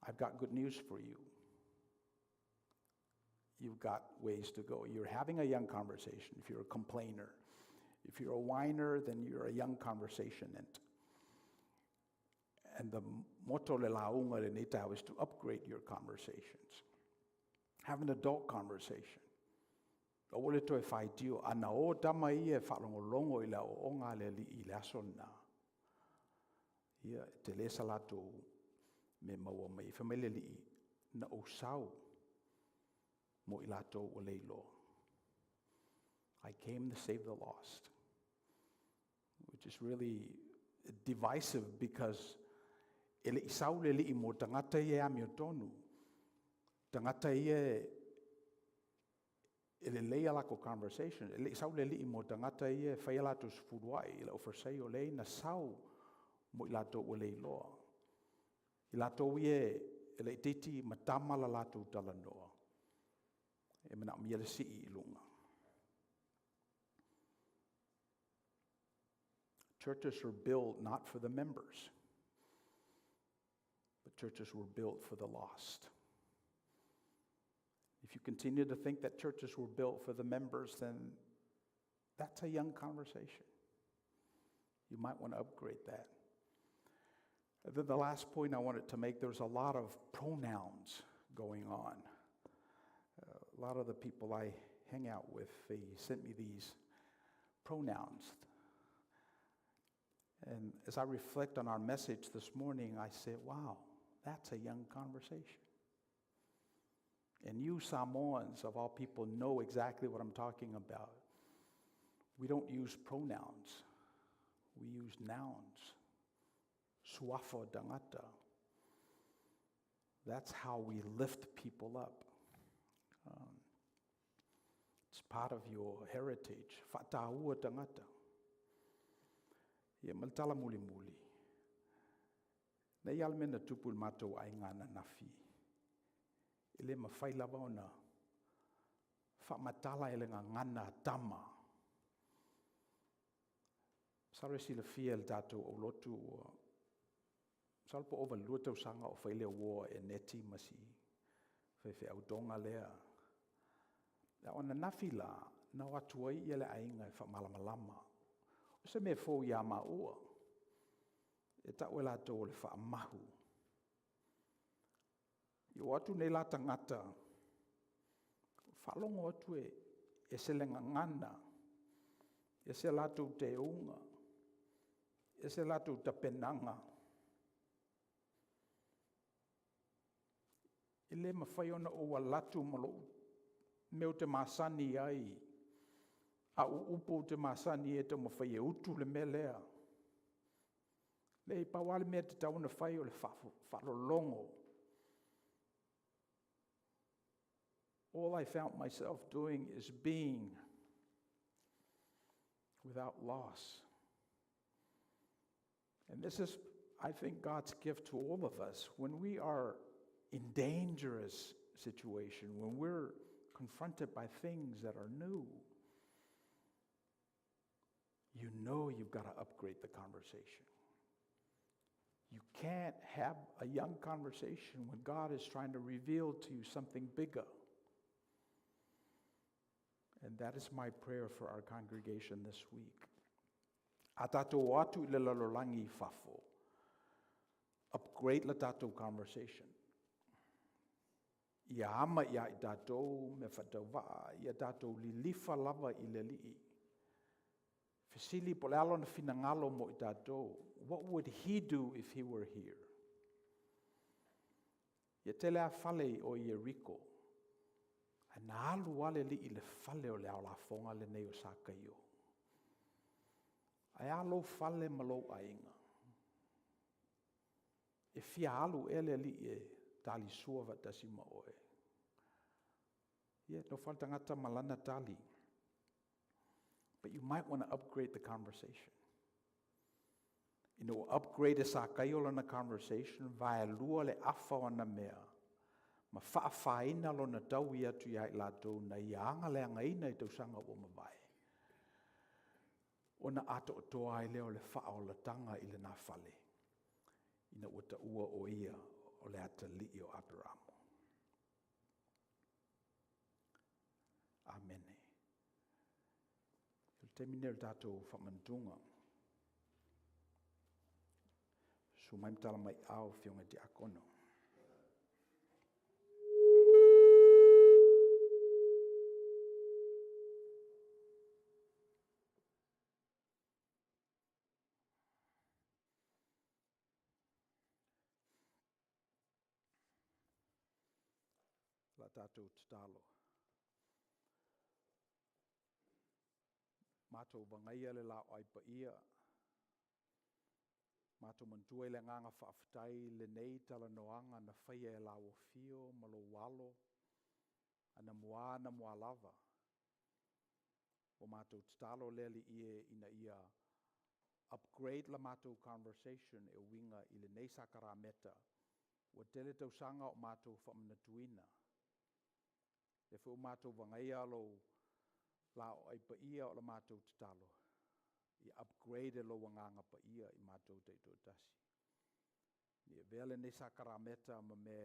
I've got good news for you. You've got ways to go. You're having a young conversation if you're a complainer. If you're a whiner, then you're a young conversationant. And the motto le launga le neta is to upgrade your conversations. Have an adult conversation. O ole to e whai tio, ana o tama i e whalongolongo i la o onga le li i la sona. Ia te le salato me maua mai whamele li na o sau mo i lato o leilo. I came to save the lost. Which is really divisive because ele i sau le li i mo tangata i e ami o tonu. Tangata i e ele leia lako conversation. Ele i sau le li i mo tangata i e whai lato sfuruai. Ele o forsei o lei na sau mo i lato o leiloa. I lato i e ele i titi matama la lato talanoa. E mena miele si i lunga. Churches were built not for the members, but churches were built for the lost. If you continue to think that churches were built for the members, then that's a young conversation. You might want to upgrade that. And then the last point I wanted to make, there's a lot of pronouns going on. A lot of the people I hang out with, they sent me these pronouns. And as I reflect on our message this morning, I say, wow, that's a young conversation. And you Samoans, of all people, know exactly what I'm talking about. We don't use pronouns. We use nouns. Suafo dangata. That's how we lift people up. It's part of your heritage. Fatahua dangata. Ia maltala muli muli. Na ial mena tupul matou ai ngana nafi. Ile mawhai lava ona. Whamatala ele ngana tama. Sare sila fia el tatou o lotu. Salpo ova luatau sanga o whaile o e neti masi. Whewhe au donga lea. Na ona nafi la. Na watuai ele ainga e whamalamalama. Se me fo ia maua. E ta wela tō le wha mahu. I o atu nei la tangata. Whalongo atu e se lenga ngana. E se latu te unga. E se latu ta penanga. I le mawhai ona o wa latu malo. Meu te masani ai. A upo te masani e te mawhai e utu le me lea. Le pawale mea te tauna whai o le whalolongo. All I found myself doing is being without loss. And this is, I think, God's gift to all of us. When we are in dangerous situation, when we're confronted by things that are new, you know you've got to upgrade the conversation. You can't have a young conversation when God is trying to reveal to you something bigger. And that is my prayer for our congregation this week. A tātou atu i le lalolangi I whafo. Upgrade la tātou conversation. Ia ama ia I tātou me whatauwaa, ia tātou li lifa lava I le lii. Fesili po le alo na finangalo mo I tātou. What would he do if he were here? Ia tele a whale o Yeriko. Na alu wale li I le whale o le au la fonga le nei o sakaio. Ai alo whale malo ainga. E fia alu ele li e tali sua vatasi ma oe. Yeah, no falta ngata malana tali. But you might want to upgrade the conversation. You know, upgrade a sakaio lana conversation via lua le afa ona mea. Ma whaafaina lo na tau I atu ia I latou na ianga le angaina I tausanga o mawai. Ona ato toa I leo le whaolatanga I le nā whale. Ina ua ta ua o ia o le ata li o Abramo. Amene. Il te mine le tātou whamantunga. Su mai mtala mai au whionga te akono. La tātou tatalo. Mātou bangaia le lao ai pa ia. Mātou mantua le nganga whaafitai le nei tala noanga na whaia e lao fio, malo walo, ana mua na mua lava. O mātou tatalo le li ie ina ia upgrade la mātou conversation e winga I le nei sakara meta. Wa tele tau sanga o mātou whamanatuina. E fu mātou bangaia lo lao ai pa ia o la mātou tatalo. I upgrade lo wanganga pa ia I mātou teito tasi. Ni e vele ne sakara meta ma me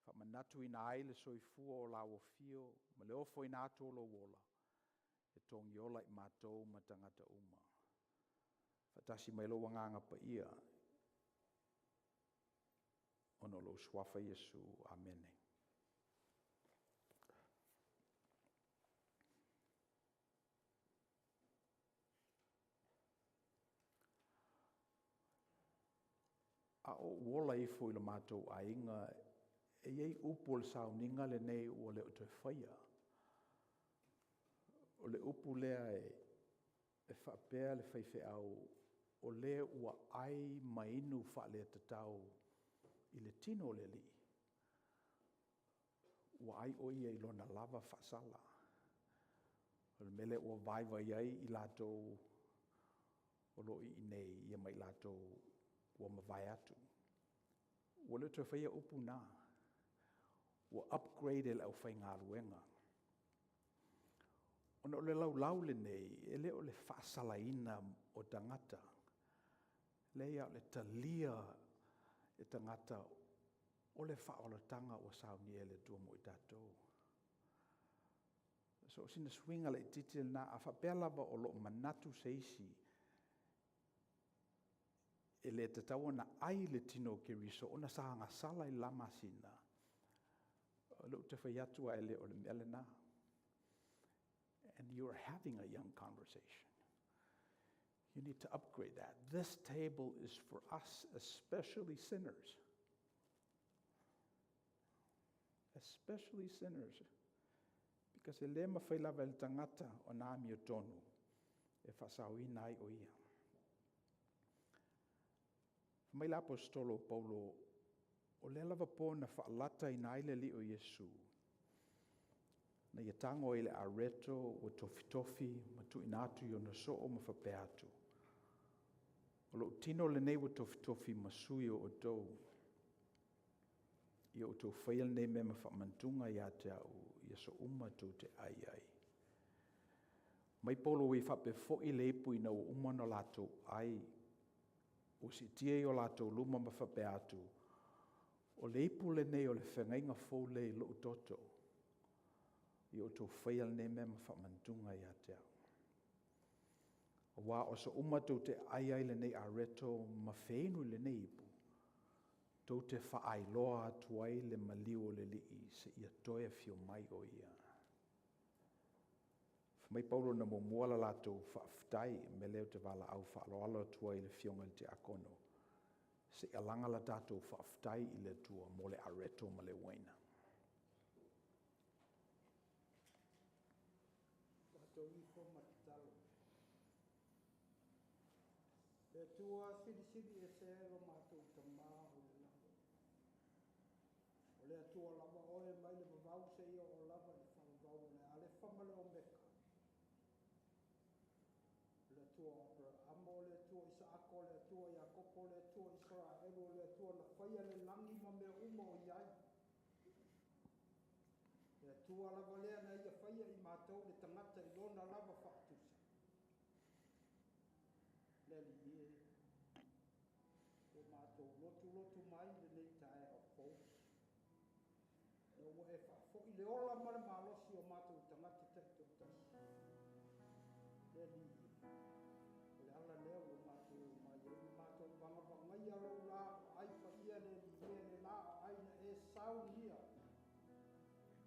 whamanatu ina ai le soifua o lao fio, ma le ofo ina ato lo wola. E tongi ola I mātou ma tangata uma. Fatasi mai lo wanganga pa ia. Ono lo swafa Yesu. Amene. A o wola I fo I le mātou a inga e iei upu le sao ninga le nei o le o te whaia. O le upu lea e whapea le whaife au o le ua ai mainu wha le tatau I le tino le li. Ua ai o ia I lona lava whasala. O le mele ua vaiva iai I lātou o lo I nei ia mai lātou ua mawai atu. Ua le te whaia upu nā. Ua upgrade le au whai ngā ruenga. Ona o le lau le nei, e le o le whaasala ina o tangata. Leia o le talia e tangata o le whaolatanga o sauni e le tua mo I tātou. So sina swinga le titil na a whapelava o lo manatu seisi e le tatau na ai le tino ke riso ona sanga sala I lama sina. Lo te whaiatua e le o le melena. And you're having a young conversation. You need to upgrade that. This table is for us, especially sinners. Especially sinners. Because e le mawhailava le tangata o nā mi o tonu. E whasawina ai o ia. Mai la apostolo Paulo o le lava po na whaalata I nai le li o Yesu. Na ia tango I le areto o tofi ma tu inatu I ona so o ma whapea atu. O lo tino le nei o tofi ma sui o tou. Ia o tau whaia nei me ma whamantunga ia te au. Ia so umatu te ai. Mai Paulo I whape fo I le ipu ina o umano lato ai. O si tia I o lato luma ma whapea atu. O le ipu le nei o le whengainga fo le lo utoto. I o tau whaia nei me ma whamantunga ia te au. Wa o so umatu te ai le nei a reto ma wheinu le nei ipu. Tau te whaailoa tuai le maliu o le lii se ia toe fio mai o ia. Mai Paulo na mo muala lato whaaftai me leo te wala au whaaloalo tuai le fionga te akono. Se alanga la tato whaaftai I le tua mo le areto ma le waina. Le tua sidi e sero mātou tamā o le lava. O le atua lava oe mai le vavau se ia o lava I whavavau le ale whamale o meka. Le atua Abrahamo, le atua Isaako, le atua Iakopo, le atua Israelo, le atua na whaia le langi ma mea uma o iai. Le atua lava lea na ia whaia I mātou le tangata I lona lava whaatusa. lotu mai le nei tae o fo. Ua e whafo i le ola mare malosi o mātou tangata te tōtasi. Le li, le ala leo o mātou mai e mātou wanga ngai alo la ai pa ia le la o aina e sau nia.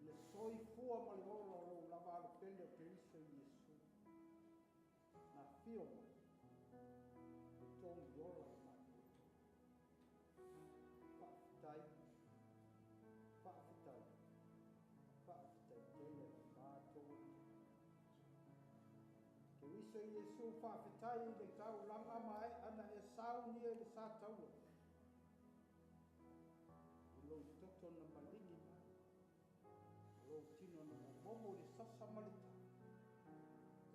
Le soi fua ma le ola o lava ala pele o Keriso Iesu. Na fio mai, o tōngi ola o mātou. Whaafitai, whaafitai, whaafitai tele o mātou. Keriso Iesu whaafitai le tau langa mai ana e sau nia le sa tau. Lo toto na malingi mai. Lo tino na momo le sasa malita.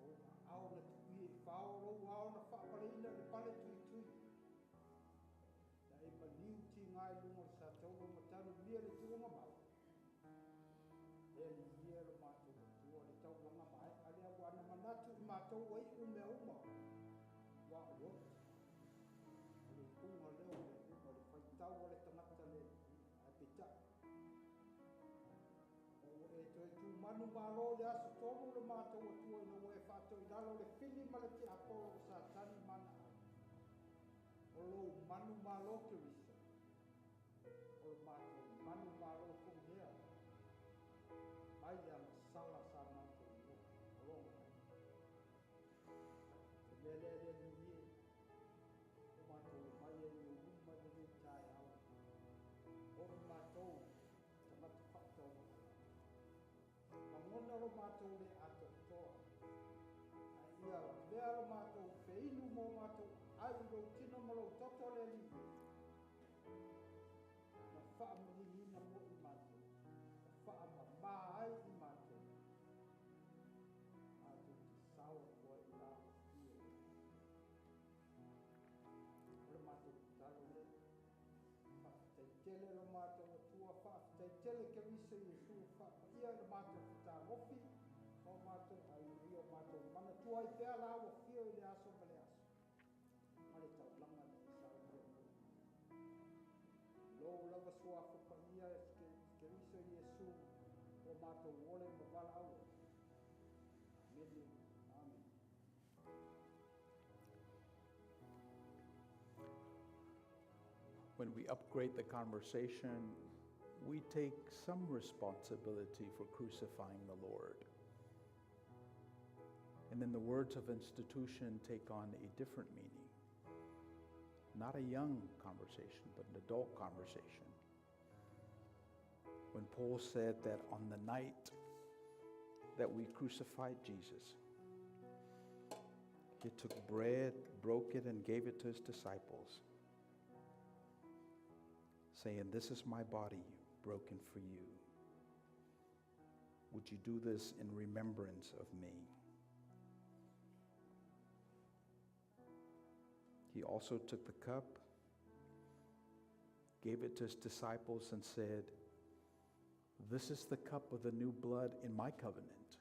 O au na tui e whao lo au na whaapaleina le pale tui tui. Na e maliu ti ngai lunga sa taulo matanu lia le tuonga mau. E li hia lo mātou le tua le tau langa mai. Ale au ana manatu i mātou wai ume uma. Wa uot. Le kunga leo le uma le whaitau le tangata le pita. E toi tu manu malo le aso tonu le mātou atua ina ue whātou i lalo le whili malati apolo sa tani mana ai. O lo manu malo ke risa. O lo mātou manu malo kumhea. Mai le ama sala sa mātou ino. O lo mai. Se lele le ni hie. O mātou mai e ni umma ni ni tai au. O mātou tamata whaatau. Mangona lo mātou le ato toa. Ia lea lo mātou whiinu mō mātou ai lo tino mo lo toto le liwe. Na whaamilina mo i mātou. Na whaamama ai i mātou. Mātou ki sawa kua i la ia. Ole mātou ki talo le. Whaafteitele lo mātou atua. Whaafteitele ke risa i Jesu. Ia le mātou whita mofi. O mātou ai rio mātou mana tua i pēr la o fio i le aso ma le aso. Ma le tau langa le sao rio mo. Lo lava sua whupa ia ke risa i Jesu. O mātou ole ma wala au. Amen. Amen. When we upgrade the conversation, we take some responsibility for crucifying the Lord. And in the words of institution, take on a different meaning. Not a young conversation, but an adult conversation. When Paul said that on the night that we crucified Jesus, he took bread, broke it, and gave it to his disciples, saying, "This is my body broken for you. Would you do this in remembrance of me?" He also took the cup, gave it to his disciples, and said, "This is the cup of the new blood in my covenant.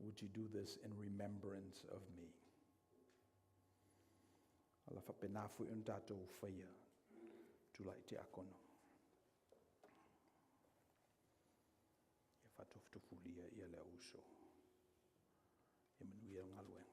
Would you do this in remembrance of me?" Ala whapenafu un tātou whaia, tula i te akono. E whatoftufulia ia lea uso. E manuia ngaluenga.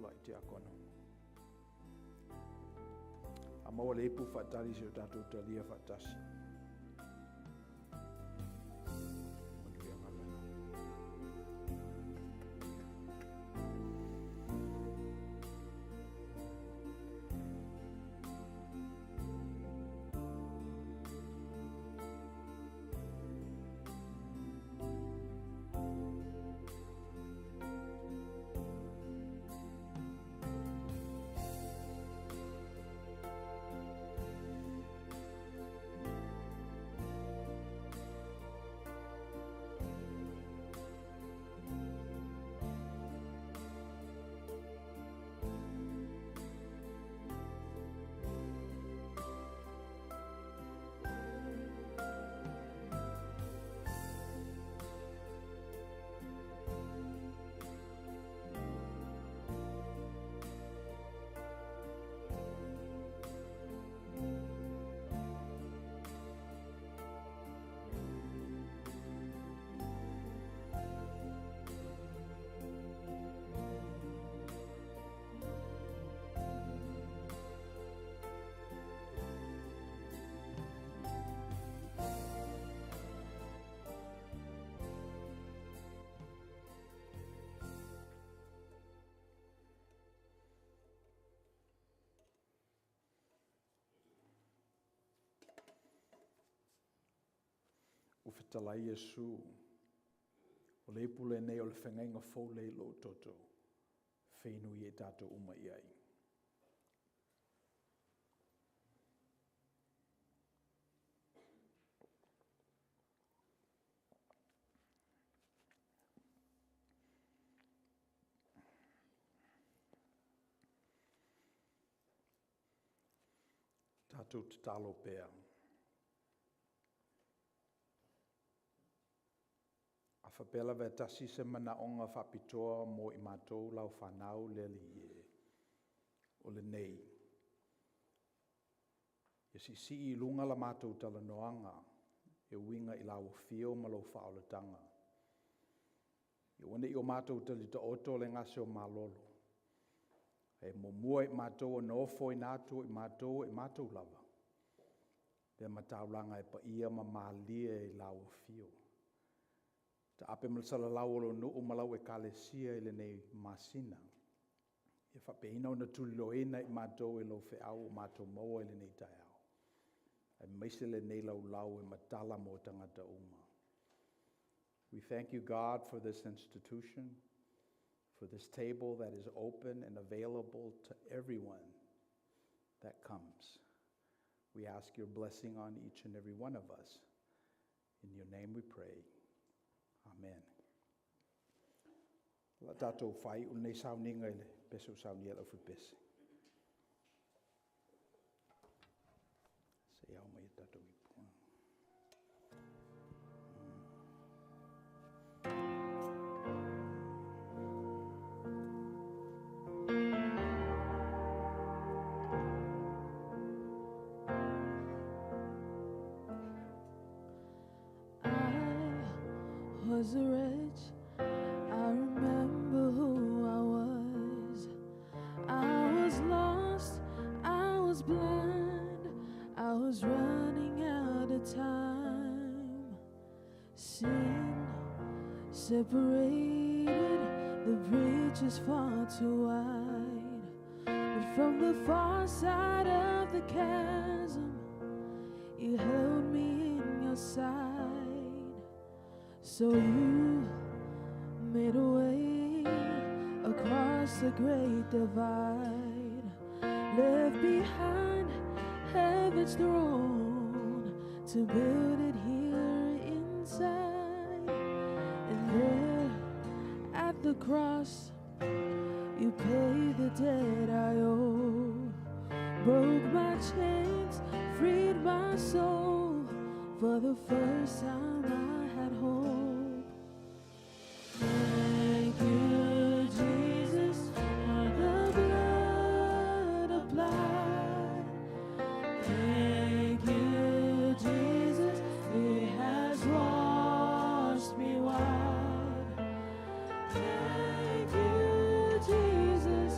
tula I te akono. A maua le ipu whaatari se o tātou talia whaatasi. Manuia ngamana. Ufetalai Yesu, o le ipule nei o le whengainga fau leilo toto, whenu I e tātou uma I ai. Tātou te talo pēr. Whapela ve tasi se mana onga whapitoa mo I mātou lau whanau le li o le nei. E si I lunga la mātou tala noanga e winga I lau fio ma lau whaoletanga. E wane I o mātou tali ta oto le ngase o malolo. E mo mua I mātou o nofo I nātou I mātou lava. Pe mataulanga e pa ia ma malia I lau fio. Ta ape malsala lauolo no o malau e kalesia I le nei masina. E whapeina o na tuloena I mātou e lo fe au o mātou maua I le nei tai au. E maise le nei lau e matala mo tangata uma. We thank you, God, for this institution, for this table that is open and available to everyone that comes. We ask your blessing on each and every one of us. In your name we pray. Amen. La tātou whai unei sauninga I le peso sauni ala fu pese. Se au mai tātou I pua. I was a wretch. I remember who I was. I was lost. I was blind. I was running out of time. Sin separated. The bridge is far too wide. But from the far side of the chasm, you held me in your side. So you made a way across the great divide, left behind heaven's throne to build it here inside. And there at the cross, you paid the debt I owe, broke my chains, freed my soul. For the first time I had hope. Thank you, Jesus, for the blood applied. Thank you, Jesus, it has washed me white. Thank you, Jesus.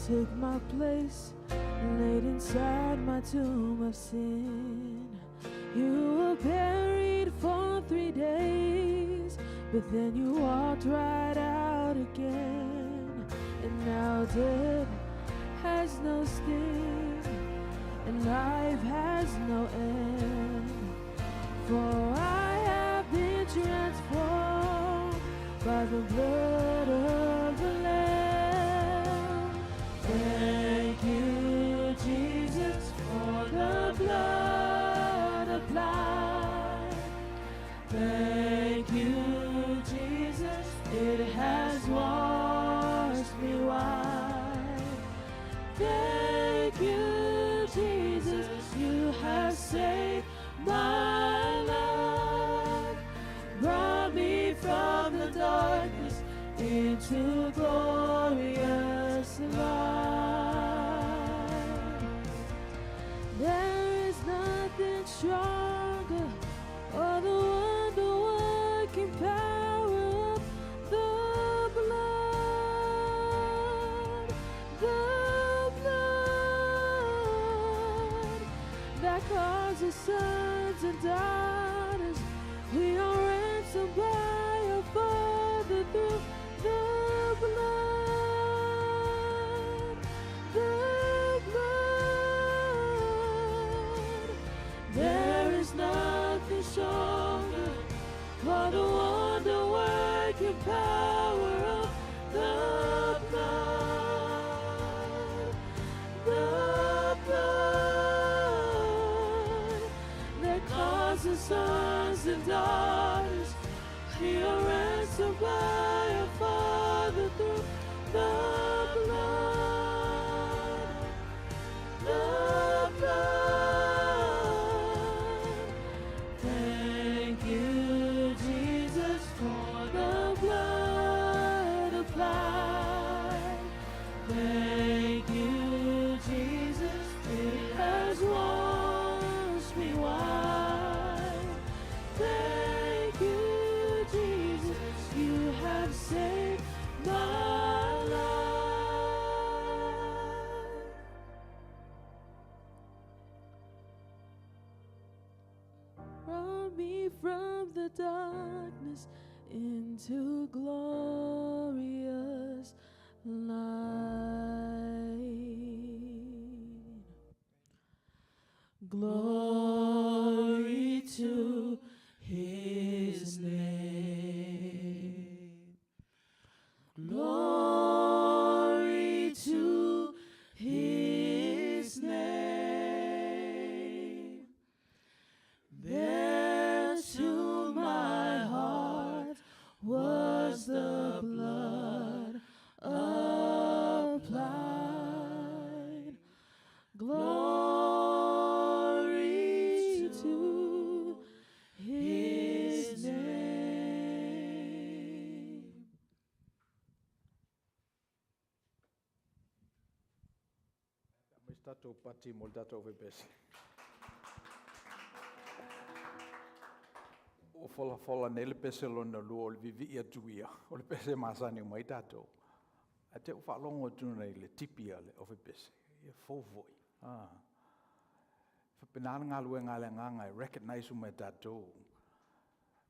took my place, laid inside my tomb of sin. You were buried for 3 days, but then you walked right out again. And now death has no sting, and life has no end. For I have been transformed by the blood of the Lamb. Thank you, Jesus, for the blood applied. Thank you, Jesus, it has washed me white. Thank you, Jesus, you have saved my life, brought me from the darkness into glorious light. There is nothing stronger or the wonder-working power of the blood that causes sons and daughters. We are ransomed by our Father through the blood, the blood. There is nothing stronger for the wonder-working power of the blood, the blood that causes sons and daughters. We are ransomed by our Father through the blood, the blood. Thank you, Jesus, for the blood applied. Thank you, Jesus, it has washed me white. Thank you, Jesus, you have saved my life. Brought me from the darkness into glorious light. Glory to his name. Glory to his name. There to my heart was the blood applied. Glory to his name. Mai tatou pati mo le tatou vepesi. O fola nei le pese lona lua o le vivi atuia, o le pese masani mai tatou. A te whaalongo tunu nei le tipi ale o vepese, ia fōvoi. Whapenana ngā lue ngā le nganga e recognize ume tatou.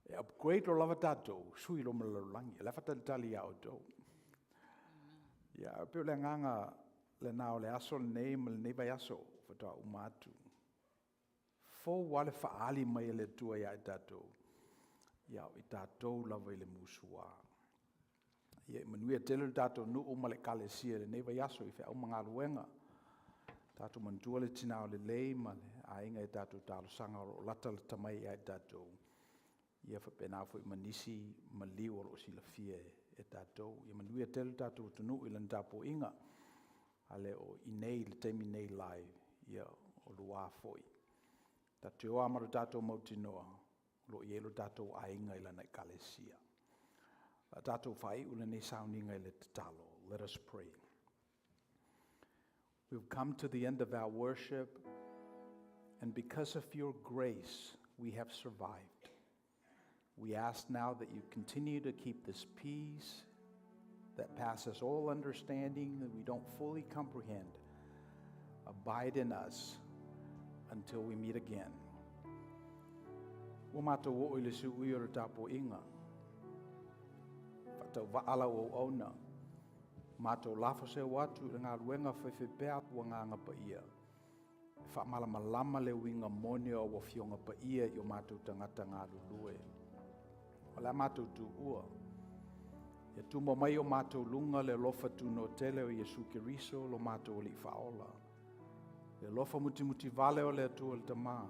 E upgrade o lava tatou, sui lo malalangi, e lafa talitali au tau. Ia, peo le nganga le nao le aso le nei ma le nei vai aso, whatoa umatu. Fō wale whaali mai le tua ia e tatou. Ia, i tatou lava i le musua. Ia, manuia tele le tatou nu o male kalesia le nei vai aso i whea umanga luenga. Tatou mantua le tinao le lei ma le ainga e tatou talo sanga o lata le tamai ia e tatou. Ia whapena fo i manisi ma liu o si la fie e tatou. Ia manuia tele tatou tunu i lan tapo inga. Ale o i nei le teimi nei lai ia o lua foi. Tatou o amaru tatou mautinoa. Lo ielo tatou ainga i lana kalesia. Tatou whai ula nei sauninga i le tatalo. Let us pray. We've come to the end of our worship, and because of your grace, we have survived. We ask now that you continue to keep this peace, that passes all understanding that we don't fully comprehend abide in us until we meet again. Wa mātou o i le sui o tapo inga. Whatau waala o auna. Mātou lafo se watu i ngā ruenga whewhepea pua ngā ngapa ia. Wha malama le winga mone o wa fionga pa ia i o mātou tangata ngā lulue. O la mātou tu ua. E tumo mai o mātou lunga le lofa tu no tele o Yesu Kiriso lo mātou li whaola. Le lofa muti vale o le atua le tamaa.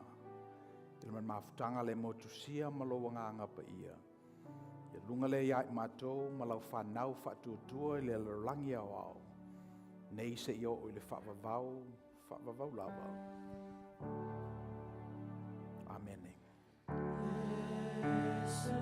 Ele man mafutanga le motusia malo ngā ngapa ia. E lunga le ia i mātou malau whanau whatuatua i le larangi au au. Nei se i o le whavavau lava. Amen. Yesu